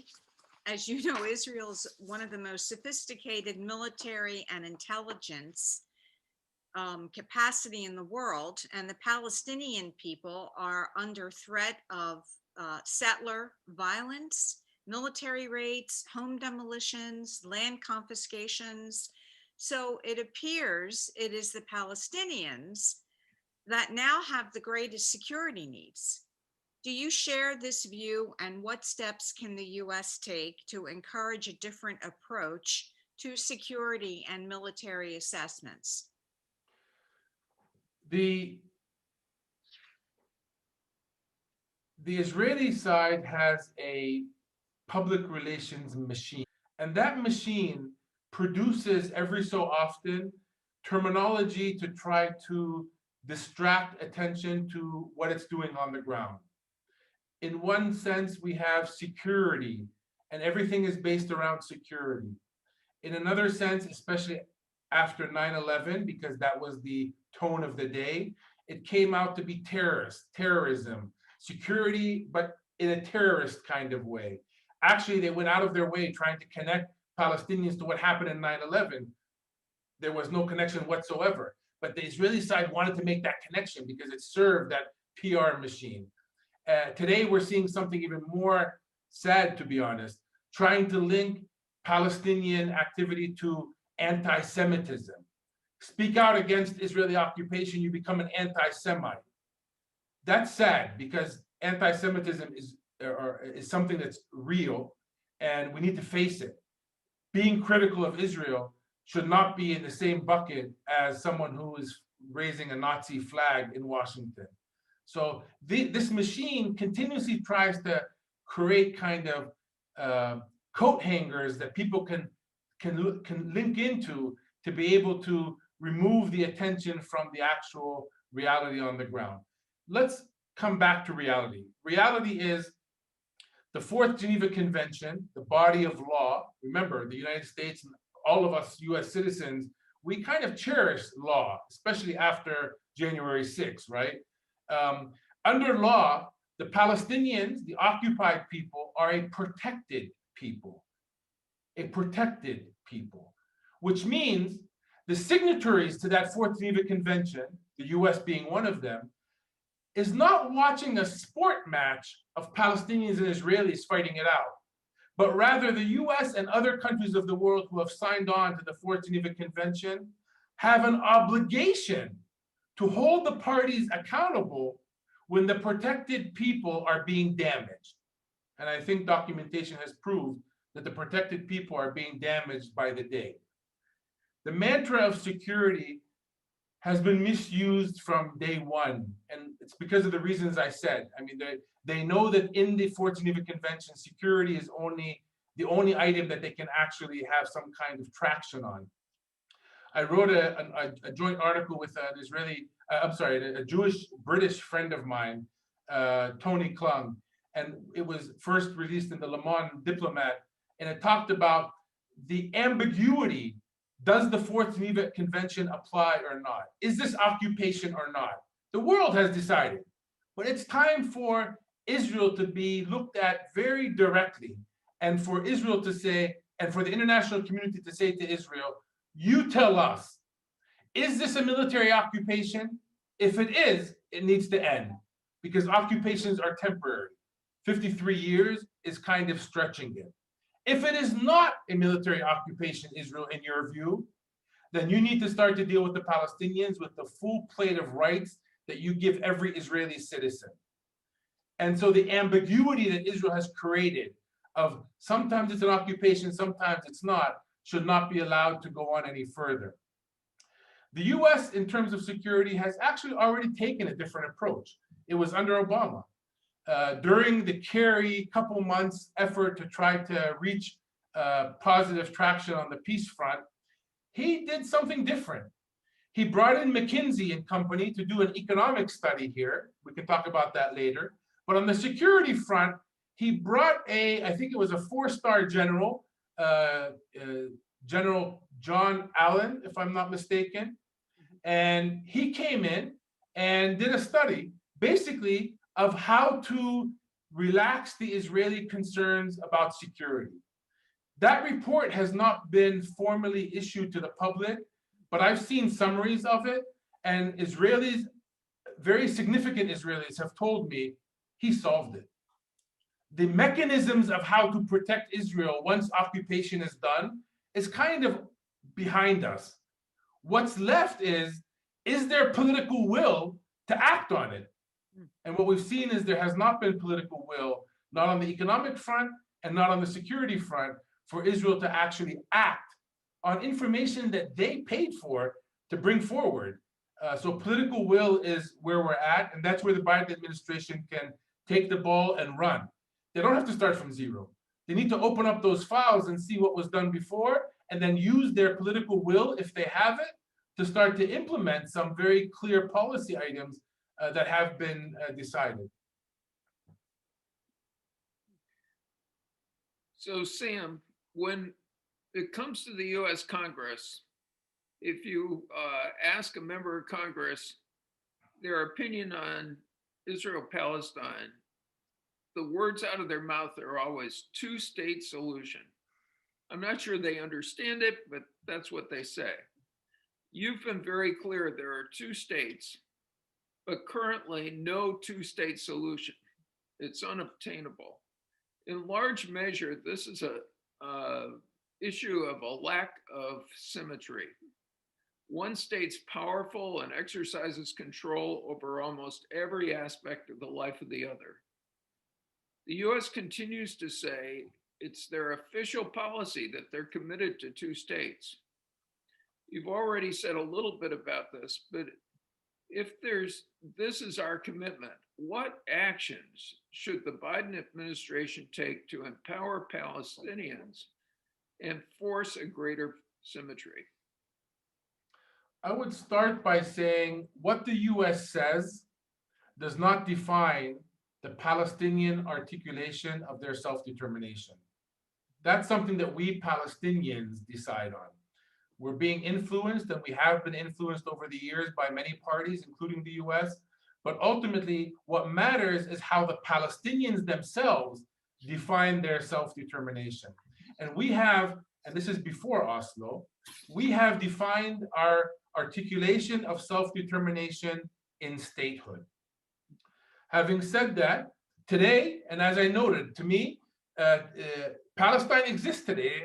as you know, Israel is one of the most sophisticated military and intelligence capacity in the world, and the Palestinian people are under threat of settler violence, military raids, home demolitions, land confiscations. So it appears it is the Palestinians that now have the greatest security needs. Do you share this view, and what steps can the US take to encourage a different approach to security and military assessments? The Israeli side has a public relations machine, and that machine produces every so often terminology to try to distract attention to what it's doing on the ground. In one sense, we have security, and everything is based around security. In another sense, especially after 9/11, because that was the tone of the day, it came out to be terrorism, security, but in a terrorist kind of way. Actually, they went out of their way trying to connect Palestinians to what happened in 9/11. There was no connection whatsoever. But the Israeli side wanted to make that connection because it served that PR machine. Today, we're seeing something even more sad, to be honest, trying to link Palestinian activity to anti-Semitism. Speak out against Israeli occupation, you become an anti-Semite. That's sad because anti-Semitism is something that's real, and we need to face it. Being critical of Israel should not be in the same bucket as someone who is raising a Nazi flag in Washington. So this machine continuously tries to create kind of coat hangers that people can link into to be able to remove the attention from the actual reality on the ground. Let's come back to reality. Reality is The Fourth Geneva Convention, the body of law, remember, the United States and all of us US citizens, we kind of cherish law, especially after January 6th, right? Under law, the Palestinians, the occupied people, are a protected people, which means the signatories to that Fourth Geneva Convention, the US being one of them, is not watching a sport match of Palestinians and Israelis fighting it out, but rather the US and other countries of the world who have signed on to the Fourth Geneva Convention have an obligation to hold the parties accountable when the protected people are being damaged. And I think documentation has proved that the protected people are being damaged by the day. The mantra of security has been misused from day one, and it's because of the reasons I said. I mean, they know that in the Fourth Geneva Convention, security is the only item that they can actually have some kind of traction on. I wrote a joint article with a Jewish British friend of mine, Tony Klung, and it was first released in the Le Monde Diplomat, and it talked about the ambiguity. Does the Fourth Geneva Convention apply or not? Is this occupation or not? The world has decided, but it's time for Israel to be looked at very directly, and for Israel to say, and for the international community to say to Israel, you tell us, is this a military occupation? If it is, it needs to end, because occupations are temporary. 53 years is kind of stretching it. If it is not a military occupation, Israel, in your view, then you need to start to deal with the Palestinians with the full plate of rights that you give every Israeli citizen. And so the ambiguity that Israel has created of sometimes it's an occupation, sometimes it's not, should not be allowed to go on any further. The US, in terms of security, has actually already taken a different approach. It was under Obama. During the Kerry couple months effort to try to reach positive traction on the peace front, he did something different. He brought in McKinsey and Company to do an economic study here. We can talk about that later. But on the security front, he brought I think it was a 4-star general, General John Allen, if I'm not mistaken. And he came in and did a study, basically, of how to relax the Israeli concerns about security. That report has not been formally issued to the public, but I've seen summaries of it, and Israelis, very significant Israelis, have told me he solved it. The mechanisms of how to protect Israel once occupation is done is kind of behind us. What's left is there political will to act on it? And what we've seen is there has not been political will, not on the economic front and not on the security front, for Israel to actually act on information that they paid for to bring forward. So political will is where we're at, and that's where the Biden administration can take the ball and run. They don't have to start from zero. They need to open up those files and see what was done before, and then use their political will, if they have it, to start to implement some very clear policy items that have been decided. So Sam, when it comes to the US Congress, if you ask a member of Congress their opinion on Israel-Palestine, the words out of their mouth are always two-state solution. I'm not sure they understand it, but that's what they say. You've been very clear there are two states, but currently no two-state solution. It's unobtainable. In large measure, this is a issue of a lack of symmetry. One state's powerful and exercises control over almost every aspect of the life of the other. The US continues to say it's their official policy that they're committed to two states. You've already said a little bit about this, but if this is our commitment, what actions should the Biden administration take to empower Palestinians and force a greater symmetry? I would start by saying what the US says does not define the Palestinian articulation of their self-determination. That's something that we Palestinians decide on. We're being influenced, and we have been influenced over the years by many parties, including the US. But ultimately, what matters is how the Palestinians themselves define their self-determination. And we have, and this is before Oslo, we have defined our articulation of self-determination in statehood. Having said that, today, and as I noted, to me, Palestine exists today.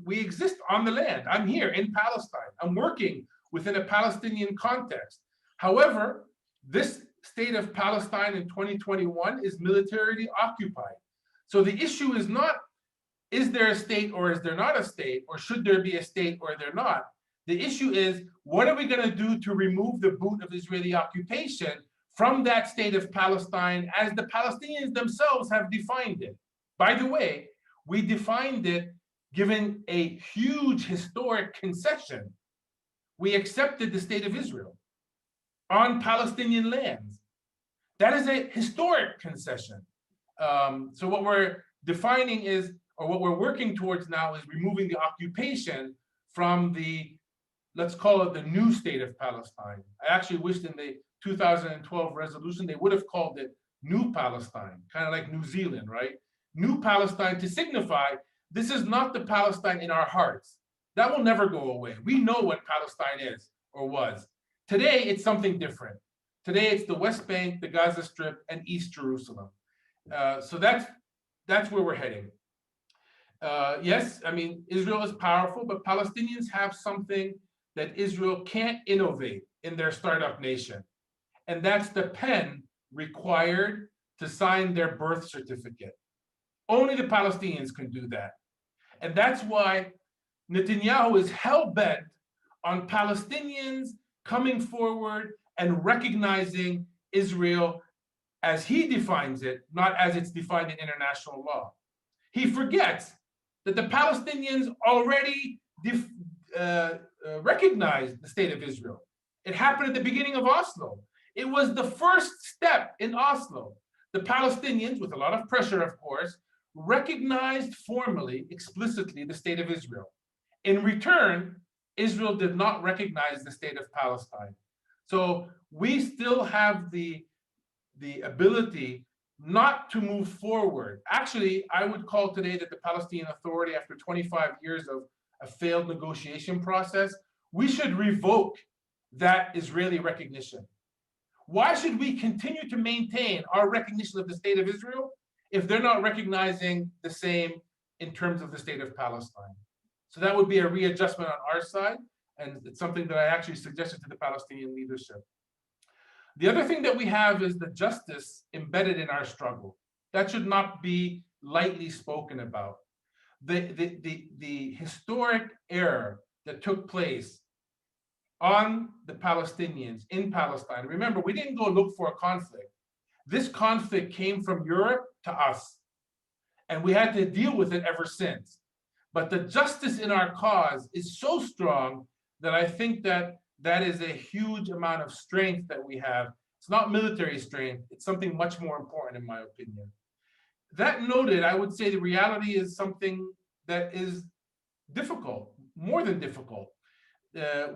We exist on the land. I'm here in Palestine. I'm working within a Palestinian context. However, this state of Palestine in 2021 is militarily occupied. So the issue is not, is there a state or is there not a state, or should there be a state or there not? The issue is, what are we going to do to remove the boot of Israeli occupation from that state of Palestine as the Palestinians themselves have defined it? By the way, we defined it given a huge historic concession. We accepted the state of Israel on Palestinian lands. That is a historic concession. So what we're defining is, or what we're working towards now, is removing the occupation from the, let's call it the new state of Palestine. I actually wished in the 2012 resolution, they would have called it New Palestine, kind of like New Zealand, right? New Palestine, to signify this is not the Palestine in our hearts. That will never go away. We know what Palestine is or was. Today, it's something different. Today, it's the West Bank, the Gaza Strip, and East Jerusalem. So that's where we're heading. Yes, I mean, Israel is powerful, but Palestinians have something that Israel can't innovate in their startup nation. And that's the pen required to sign their birth certificate. Only the Palestinians can do that. And that's why Netanyahu is hell-bent on Palestinians coming forward and recognizing Israel as he defines it, not as it's defined in international law. He forgets that the Palestinians already recognized the state of Israel. It happened at the beginning of Oslo. It was the first step in Oslo. The Palestinians, with a lot of pressure, of course, recognized formally, explicitly, the state of Israel. In return, Israel did not recognize the state of Palestine. So we still have the ability not to move forward. Actually, I would call today that the Palestinian Authority, after 25 years of a failed negotiation process, we should revoke that Israeli recognition. Why should we continue to maintain our recognition of the state of Israel if they're not recognizing the same in terms of the state of Palestine? So that would be a readjustment on our side, and it's something that I actually suggested to the Palestinian leadership. The other thing that we have is the justice embedded in our struggle. That should not be lightly spoken about. The historic error that took place on the Palestinians in Palestine. Remember, we didn't go look for a conflict. This conflict came from Europe to us, and we had to deal with it ever since. But the justice in our cause is so strong that I think that that is a huge amount of strength that we have. It's not military strength, it's something much more important, in my opinion. That noted, I would say the reality is something that is difficult, more than difficult.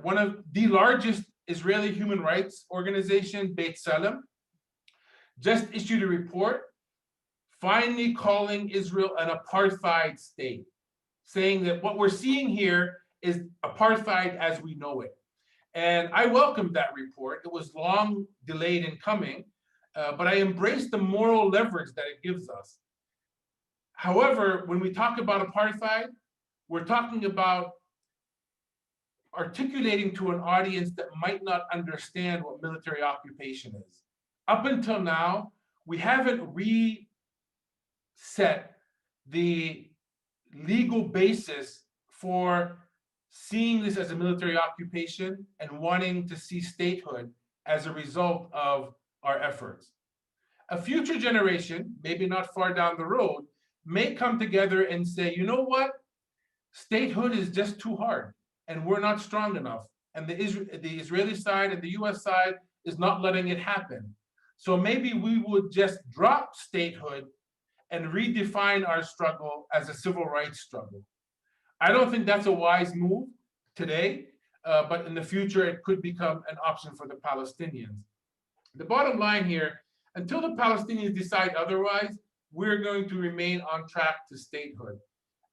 One of the largest Israeli human rights organization, Beit Salem, just issued a report finally calling Israel an apartheid state, saying that what we're seeing here is apartheid as we know it. And I welcomed that report. It was long delayed in coming, but I embraced the moral leverage that it gives us. However, when we talk about apartheid, we're talking about articulating to an audience that might not understand what military occupation is. Up until now, we haven't reset the legal basis for seeing this as a military occupation and wanting to see statehood as a result of our efforts. A future generation, maybe not far down the road, may come together and say, you know what? Statehood is just too hard, and we're not strong enough. And the Israeli side and the US side is not letting it happen. So maybe we would just drop statehood and redefine our struggle as a civil rights struggle. I don't think that's a wise move today, but in the future, it could become an option for the Palestinians. The bottom line here, until the Palestinians decide otherwise, we're going to remain on track to statehood.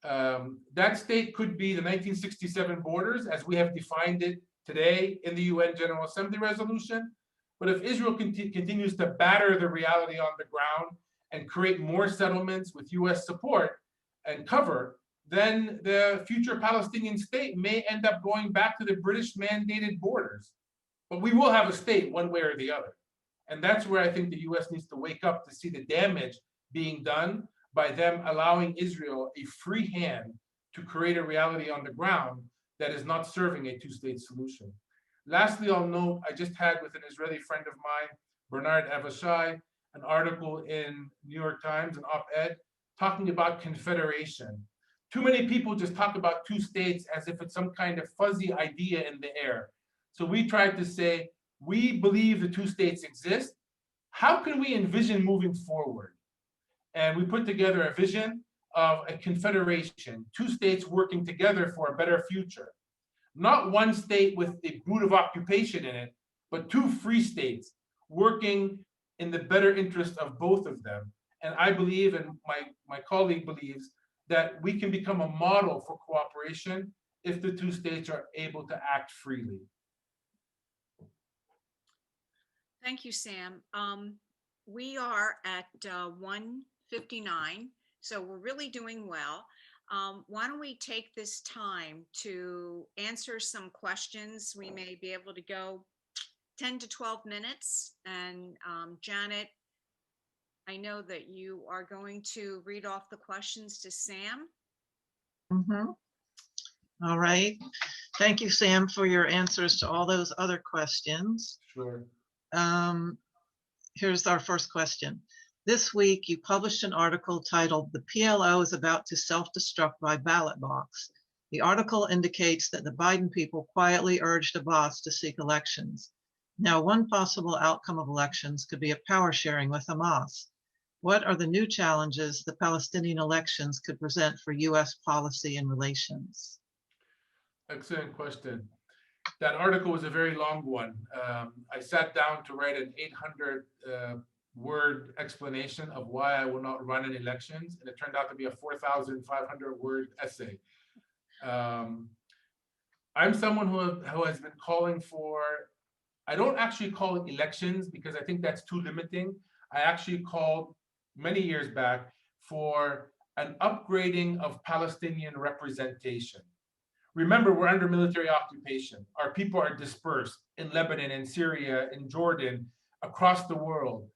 That state could be the 1967 borders as we have defined it today in the UN General Assembly resolution. But if Israel continues to batter the reality on the ground and create more settlements with US support and cover, then the future Palestinian state may end up going back to the British mandated borders. But we will have a state one way or the other. And that's where I think the US needs to wake up to see the damage being done by them allowing Israel a free hand to create a reality on the ground that is not serving a two-state solution. Lastly, I'll note, I just had with an Israeli friend of mine, Bernard Avishai, an article in New York Times, an op-ed, talking about confederation. Too many people just talk about two states as if it's some kind of fuzzy idea in the air. So we tried to say, we believe the two states exist. How can we envision moving forward? And we put together a vision of a confederation, two states working together for a better future. Not one state with a boot of occupation in it, but two free states working in the better interest of both of them. And I believe, and my colleague believes, that we can become a model for cooperation if the two states are able to act freely. Thank you, Sam. We are at 1:59, so we're really doing well. Why don't we take this time to answer some questions? We may be able to go 10 to 12 minutes. And Janet, I know that you are going to read off the questions to Sam. All right. Thank you, Sam, for your answers to all those other questions. Sure. Here's our first question. This week, you published an article titled, "The PLO is About to Self-Destruct by Ballot Box." The article indicates that the Biden people quietly urged Abbas to seek elections. Now, one possible outcome of elections could be a power sharing with Hamas. What are the new challenges the Palestinian elections could present for U.S. policy and relations? Excellent question. That article was a very long one. I sat down to write an 800-word explanation of why I will not run in elections, and it turned out to be a 4,500-word essay. I'm someone who has been calling for, I don't actually call it elections because I think that's too limiting. I actually called many years back for an upgrading of Palestinian representation. Remember, we're under military occupation. Our people are dispersed in Lebanon, in Syria, in Jordan, across the world.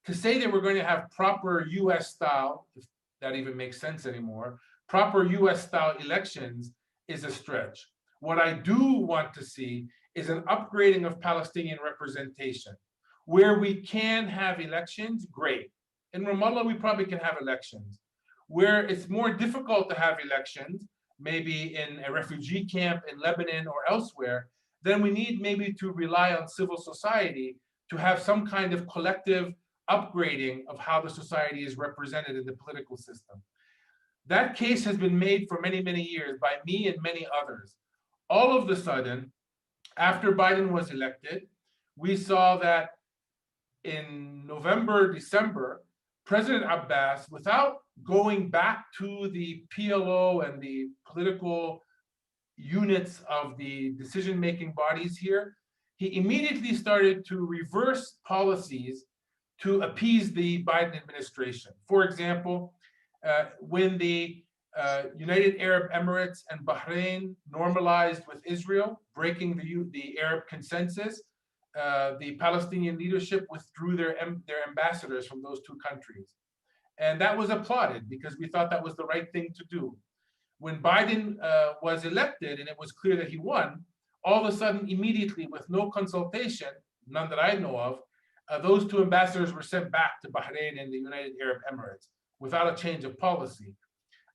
To say that we're going to have proper US style, if that even makes sense anymore, proper US style elections is a stretch. What I do want to see is an upgrading of Palestinian representation. Where we can have elections, great. In Ramallah, we probably can have elections. Where it's more difficult to have elections, maybe in a refugee camp in Lebanon or elsewhere, then we need maybe to rely on civil society to have some kind of collective upgrading of how the society is represented in the political system. That case has been made for many, many years by me and many others. All of a sudden, after Biden was elected, we saw that in November, December, President Abbas, without going back to the PLO and the political units of the decision-making bodies here, he immediately started to reverse policies to appease the Biden administration. For example, when the United Arab Emirates and Bahrain normalized with Israel, breaking the Arab consensus, the Palestinian leadership withdrew their ambassadors from those two countries. And that was applauded because we thought that was the right thing to do. When Biden was elected and it was clear that he won, all of a sudden, immediately, with no consultation, none that I know of, those two ambassadors were sent back to Bahrain and the United Arab Emirates without a change of policy.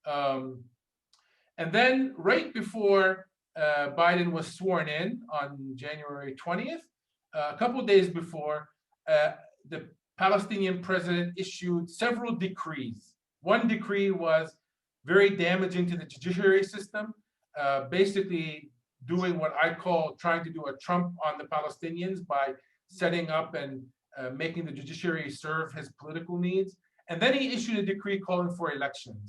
And then right before Biden was sworn in on January 20th, a couple of days before, the Palestinian president issued several decrees. One decree was very damaging to the judiciary system, basically doing what I call trying to do a Trump on the Palestinians by setting up and making the judiciary serve his political needs. And then he issued a decree calling for elections.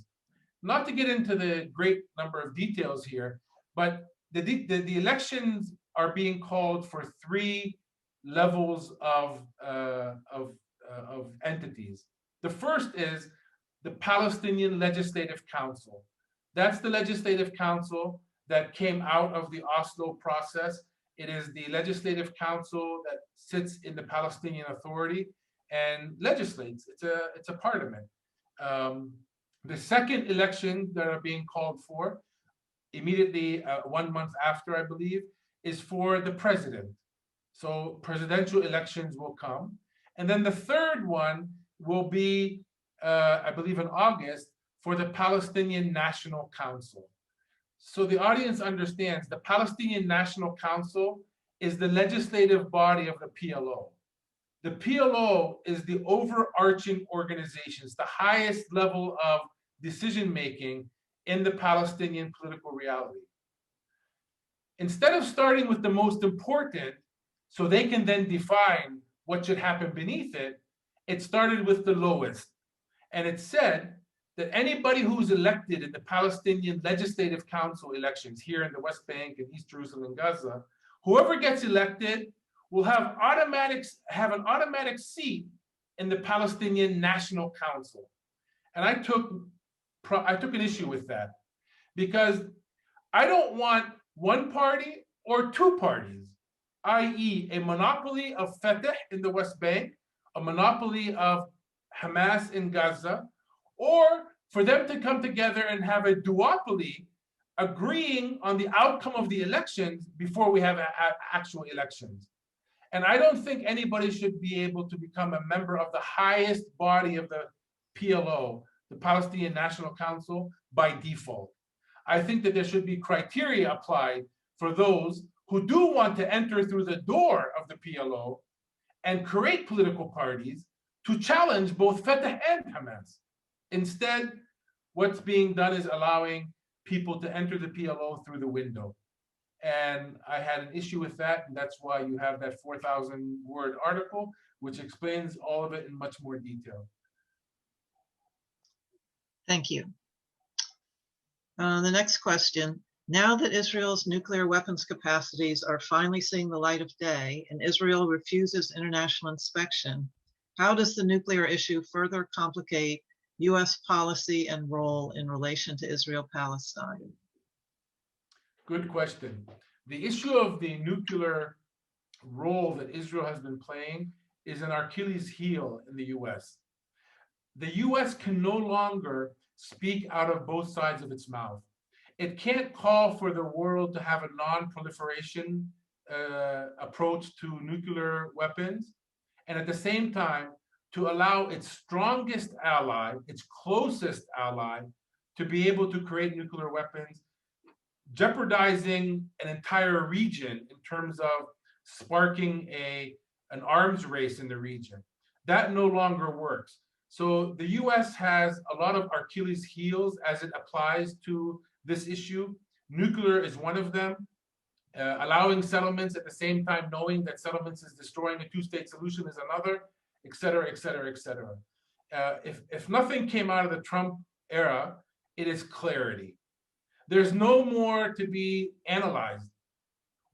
Not to get into the great number of details here, but the elections are being called for three levels of entities. The first is the Palestinian Legislative Council. That's the legislative council that came out of the Oslo process. It is the legislative council that sits in the Palestinian Authority and legislates. It's a parliament. The second election that are being called for, immediately 1 month after, I believe, is for the president. So presidential elections will come. And then the third one will be, I believe in August, for the Palestinian National Council. So the audience understands the Palestinian National Council is the legislative body of the PLO. The PLO is the overarching organization, it's the highest level of decision-making in the Palestinian political reality. Instead of starting with the most important, so they can then define what should happen beneath it, it started with the lowest. And it said that anybody who's elected in the Palestinian Legislative Council elections here in the West Bank and East Jerusalem and Gaza, whoever gets elected will have an automatic seat in the Palestinian National Council. And I took an issue with that because I don't want one party or two parties, i.e. a monopoly of Fatah in the West Bank, a monopoly of Hamas in Gaza, or for them to come together and have a duopoly agreeing on the outcome of the elections before we have actual elections. And I don't think anybody should be able to become a member of the highest body of the PLO, the Palestinian National Council, by default. I think that there should be criteria applied for those who do want to enter through the door of the PLO and create political parties to challenge both Fatah and Hamas. Instead, what's being done is allowing people to enter the PLO through the window. And I had an issue with that, and that's why you have that 4,000-word article, which explains all of it in much more detail. Thank you. The next question. Now that Israel's nuclear weapons capacities are finally seeing the light of day and Israel refuses international inspection, how does the nuclear issue further complicate U.S. policy and role in relation to Israel-Palestine? Good question. The issue of the nuclear role that Israel has been playing is an Achilles heel in the U.S. The U.S. can no longer speak out of both sides of its mouth. It can't call for the world to have a non-proliferation approach to nuclear weapons, and at the same time, to allow its strongest ally, its closest ally, to be able to create nuclear weapons, jeopardizing an entire region in terms of sparking an arms race in the region. That no longer works. So the US has a lot of Achilles heels as it applies to this issue. Nuclear is one of them. Allowing settlements at the same time knowing that settlements is destroying a two-state solution is another, et cetera, et cetera, et cetera. If nothing came out of the Trump era, it is clarity. There's no more to be analyzed.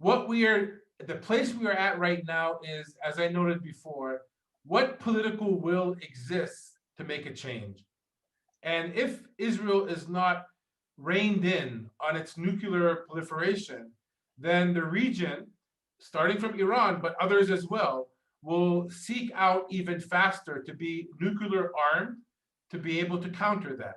The place we are at right now is, as I noted before, what political will exists to make a change? And if Israel is not reined in on its nuclear proliferation, then the region, starting from Iran, but others as well, will seek out even faster to be nuclear armed to be able to counter that.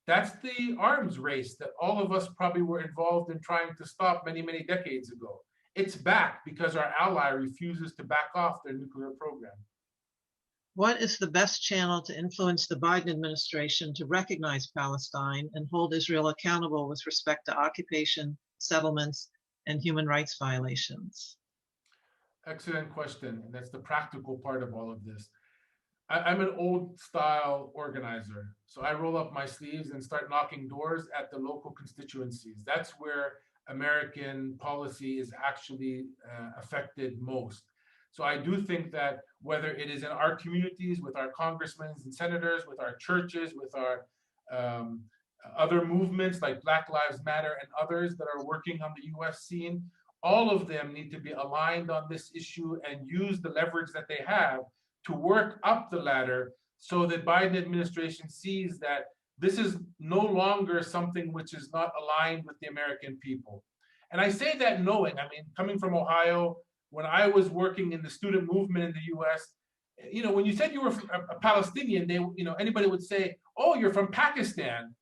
That's the arms race that all of us probably were involved in trying to stop many, many decades ago. It's back because our ally refuses to back off their nuclear program. What is the best channel to influence the Biden administration to recognize Palestine and hold Israel accountable with respect to occupation, settlements, and human rights violations? Excellent question. And that's the practical part of all of this. I'm an old style organizer. So I roll up my sleeves and start knocking doors at the local constituencies. That's where American policy is actually affected most. So I do think that whether it is in our communities, with our congressmen and senators, with our churches, with our um, other movements like Black Lives Matter and others that are working on the US scene, all of them need to be aligned on this issue and use the leverage that they have to work up the ladder so the Biden administration sees that this is no longer something which is not aligned with the American people. And I say that knowing, I mean, coming from Ohio, when I was working in the student movement in the US, you know, when you said you were a Palestinian, they, you know, anybody would say, oh, you're from Pakistan.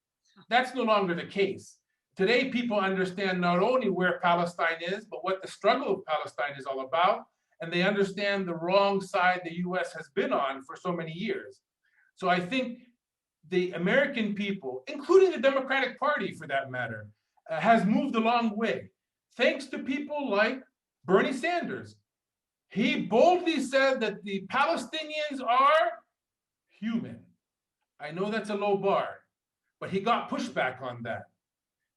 That's no longer the case. Today, people understand not only where Palestine is, but what the struggle of Palestine is all about. And they understand the wrong side the US has been on for so many years. So I think the American people, including the Democratic Party for that matter, has moved a long way. Thanks to people like Bernie Sanders. He boldly said that the Palestinians are human. I know that's a low bar, but he got pushback on that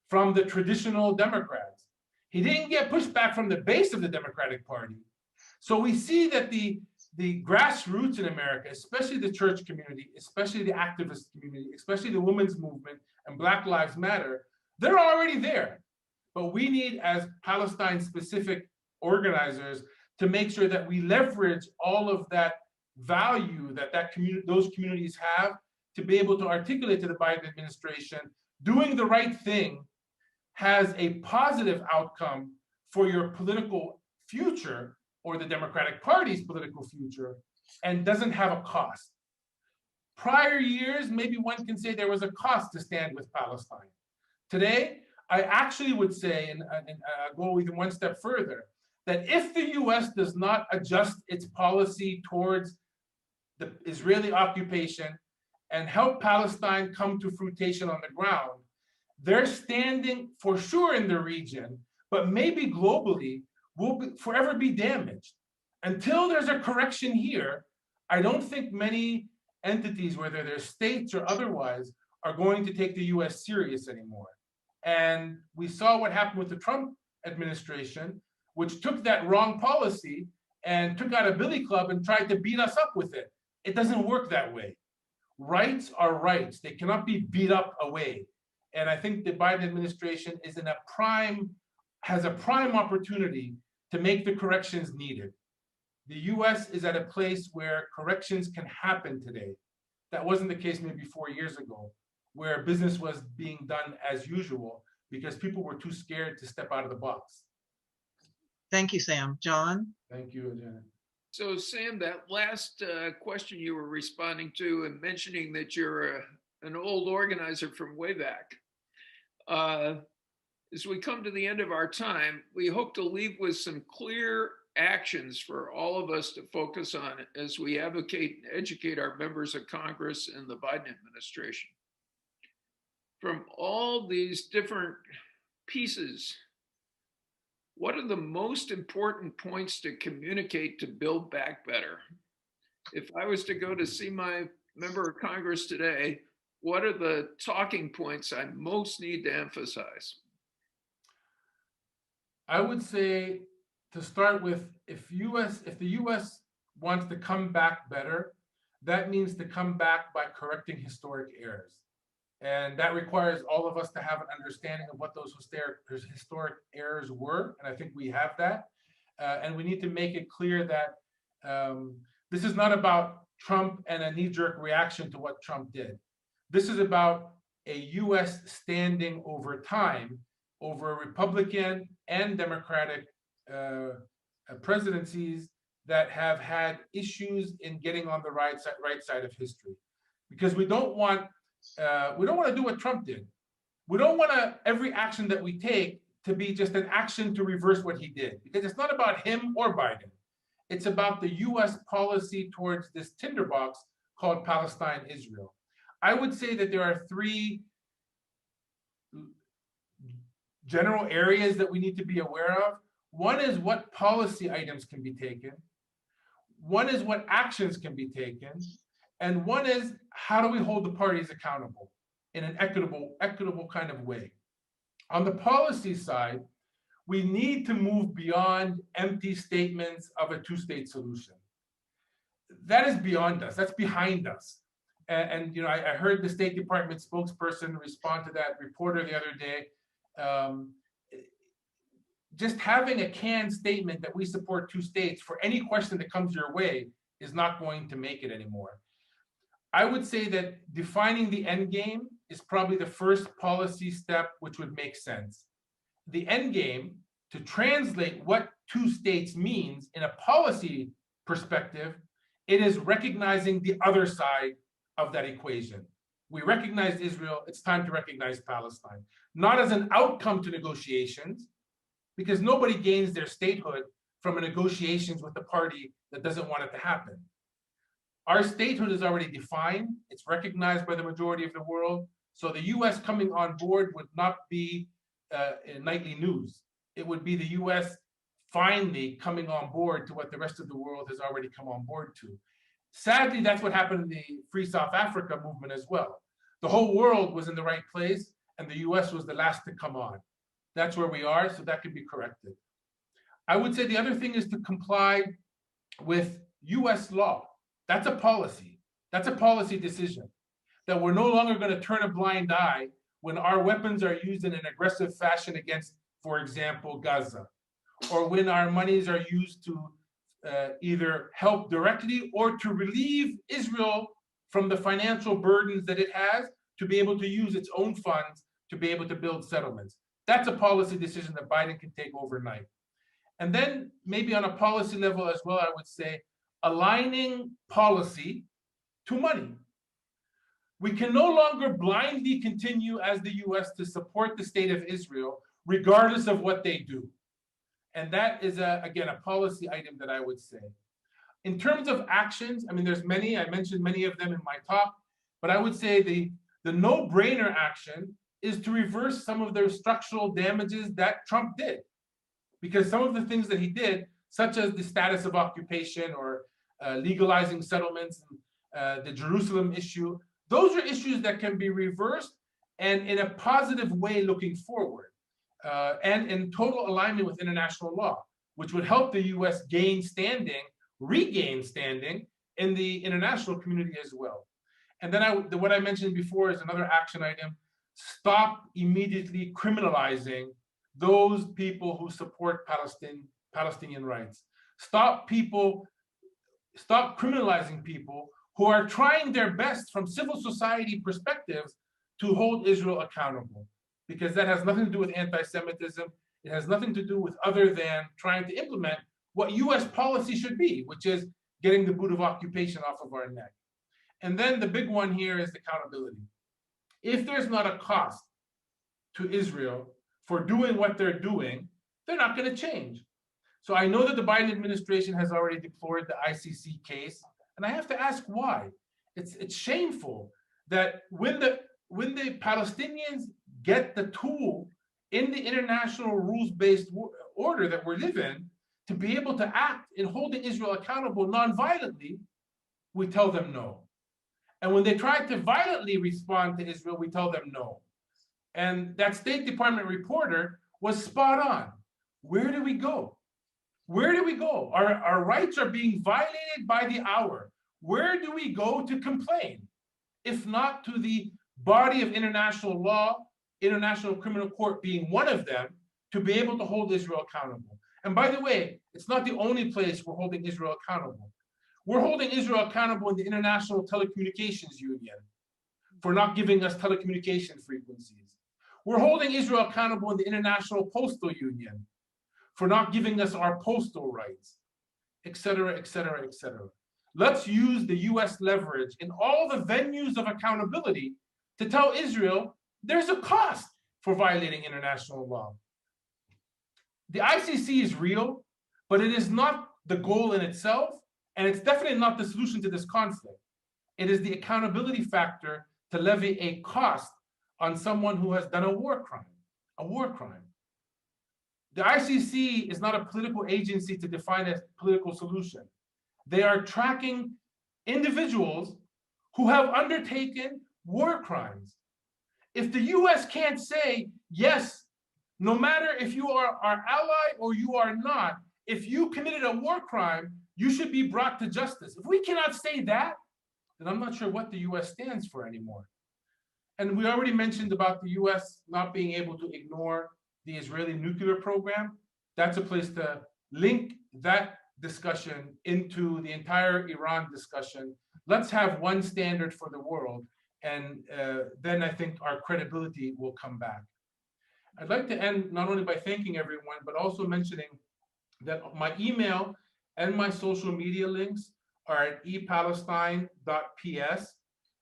from the traditional Democrats. He didn't get pushback from the base of the Democratic Party. So we see that the grassroots in America, especially the church community, especially the activist community, especially the women's movement and Black Lives Matter, they're already there. But we need, as Palestine-specific organizers, to make sure that we leverage all of that value that those communities have to be able to articulate to the Biden administration, doing the right thing has a positive outcome for your political future or the Democratic Party's political future and doesn't have a cost. Prior years, maybe one can say there was a cost to stand with Palestine. Today, I actually would say, and go even one step further, that if the US does not adjust its policy towards the Israeli occupation and help Palestine come to fruition on the ground, their standing for sure in the region, but maybe globally, will forever be damaged. Until there's a correction here, I don't think many entities, whether they're states or otherwise, are going to take the US serious anymore. And we saw what happened with the Trump administration, which took that wrong policy and took out a billy club and tried to beat us up with it. It doesn't work that way. Rights are rights. They cannot be beat up away. And I think the Biden administration is has a prime opportunity to make the corrections needed. The US is at a place where corrections can happen today. That wasn't the case maybe 4 years ago, where business was being done as usual because people were too scared to step out of the box. Thank you, Sam. John? Thank you, Janet. So Sam, that last question you were responding to and mentioning that you're an old organizer from way back. As we come to the end of our time, we hope to leave with some clear actions for all of us to focus on as we advocate and educate our members of Congress and the Biden administration. From all these different pieces, what are the most important points to communicate to build back better? If I was to go to see my member of Congress today, what are the talking points I most need to emphasize? I would say to start with, if the US wants to come back better, that means to come back by correcting historic errors. And that requires all of us to have an understanding of what those historic errors were. And I think we have that. And we need to make it clear that this is not about Trump and a knee-jerk reaction to what Trump did. This is about a US standing over time, over Republican and Democratic presidencies that have had issues in getting on the right side of history. Because we don't want to do what Trump did. We don't want every action that we take to be just an action to reverse what he did, because it's not about him or Biden. It's about the US policy towards this tinderbox called Palestine, Israel. I would say that there are three general areas that we need to be aware of. One is what policy items can be taken. One is what actions can be taken. And one is, how do we hold the parties accountable in an equitable kind of way? On the policy side, we need to move beyond empty statements of a two-state solution. That is beyond us. That's behind us. And you know, I heard the State Department spokesperson respond to that reporter the other day. Just having a canned statement that we support two states for any question that comes your way is not going to make it anymore. I would say that defining the end game is probably the first policy step which would make sense. The end game, to translate what two states means in a policy perspective, it is recognizing the other side of that equation. We recognize Israel, it's time to recognize Palestine, not as an outcome to negotiations, because nobody gains their statehood from a negotiations with the party that doesn't want it to happen. Our statehood is already defined, it's recognized by the majority of the world, so the US coming on board would not be nightly news. It would be the US finally coming on board to what the rest of the world has already come on board to. Sadly, that's what happened in the Free South Africa movement as well. The whole world was in the right place and the US was the last to come on. That's where we are, so that can be corrected. I would say the other thing is to comply with US law. That's a policy. That's a policy decision. That we're no longer going to turn a blind eye when our weapons are used in an aggressive fashion against, for example, Gaza, or when our monies are used to either help directly or to relieve Israel from the financial burdens that it has to be able to use its own funds to be able to build settlements. That's a policy decision that Biden can take overnight. And then maybe on a policy level as well, I would say aligning policy to money. We can no longer blindly continue as the US to support the state of Israel, regardless of what they do. And that is, again, a policy item that I would say. In terms of actions, I mean, there's many, I mentioned many of them in my talk, but I would say the no-brainer action is to reverse some of the structural damages that Trump did. Because some of the things that he did, such as the status of occupation or legalizing settlements, the Jerusalem issue, those are issues that can be reversed and in a positive way looking forward, and in total alignment with international law, which would help the US gain standing, regain standing in the international community as well. And then what I mentioned before is another action item: stop immediately criminalizing those people who support Palestinian rights. Stop criminalizing people who are trying their best from civil society perspectives to hold Israel accountable, because that has nothing to do with anti-Semitism. It has nothing to do with other than trying to implement what US policy should be, which is getting the boot of occupation off of our neck. And then the big one here is accountability. If there's not a cost to Israel for doing what they're doing, they're not going to change. So I know that the Biden administration has already deplored the ICC case, and I have to ask why. It's shameful that when the Palestinians get the tool in the international rules-based order that we live in to be able to act in holding Israel accountable non-violently, we tell them no. And when they try to violently respond to Israel, we tell them no. And that State Department reporter was spot on. Where do we go? Where do we go? Our rights are being violated by the hour. Where do we go to complain? If not to the body of international law, International Criminal Court being one of them, to be able to hold Israel accountable. And by the way, it's not the only place we're holding Israel accountable. We're holding Israel accountable in the International Telecommunications Union for not giving us telecommunication frequencies. We're holding Israel accountable in the International Postal Union for not giving us our postal rights, et cetera, et cetera, et cetera. Let's use the US leverage in all the venues of accountability to tell Israel there's a cost for violating international law. The ICC is real, but it is not the goal in itself, and it's definitely not the solution to this conflict. It is the accountability factor to levy a cost on someone who has done a war crime, The ICC is not a political agency to define a political solution. They are tracking individuals who have undertaken war crimes. If the US can't say, yes, no matter if you are our ally or you are not, if you committed a war crime, you should be brought to justice. If we cannot say that, then I'm not sure what the US stands for anymore. And we already mentioned about the US not being able to ignore the Israeli nuclear program. That's a place to link that discussion into the entire Iran discussion. Let's have one standard for the world, and then I think our credibility will come back. I'd like to end not only by thanking everyone, but also mentioning that my email and my social media links are at epalestine.ps.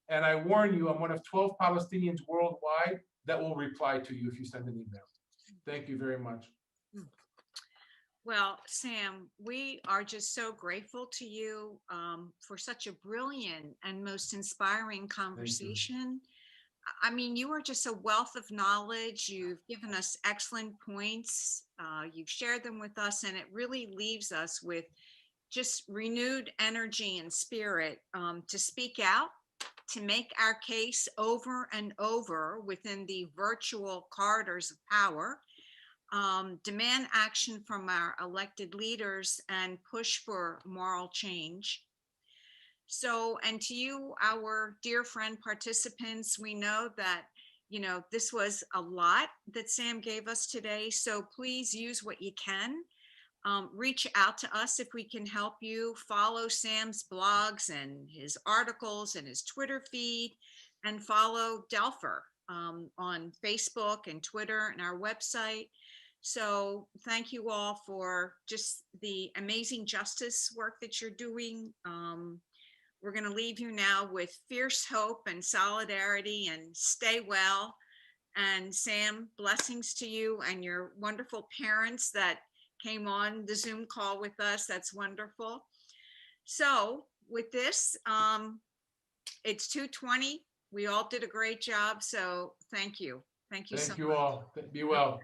And I warn you, I'm one of 12 Palestinians worldwide that will reply to you if you send an email. Thank you very much. Well, Sam, we are just so grateful to you for such a brilliant and most inspiring conversation. I mean, you are just a wealth of knowledge. You've given us excellent points. You've shared them with us, and it really leaves us with just renewed energy and spirit to speak out, to make our case over and over within the virtual corridors of power, demand action from our elected leaders, and push for moral change. So, and to you, our dear friend participants, we know that, you know, this was a lot that Sam gave us today. So please use what you can. Reach out to us if we can help you. Follow Sam's blogs and his articles and his Twitter feed, and follow Delphr on Facebook and Twitter and our website. So thank you all for just the amazing justice work that you're doing. We're going to leave you now with fierce hope and solidarity, and stay well. And Sam, blessings to you and your wonderful parents that came on the Zoom call with us. That's wonderful. So with this, it's 2:20. We all did a great job. So thank you. Thank you so much. Thank you all. Be well.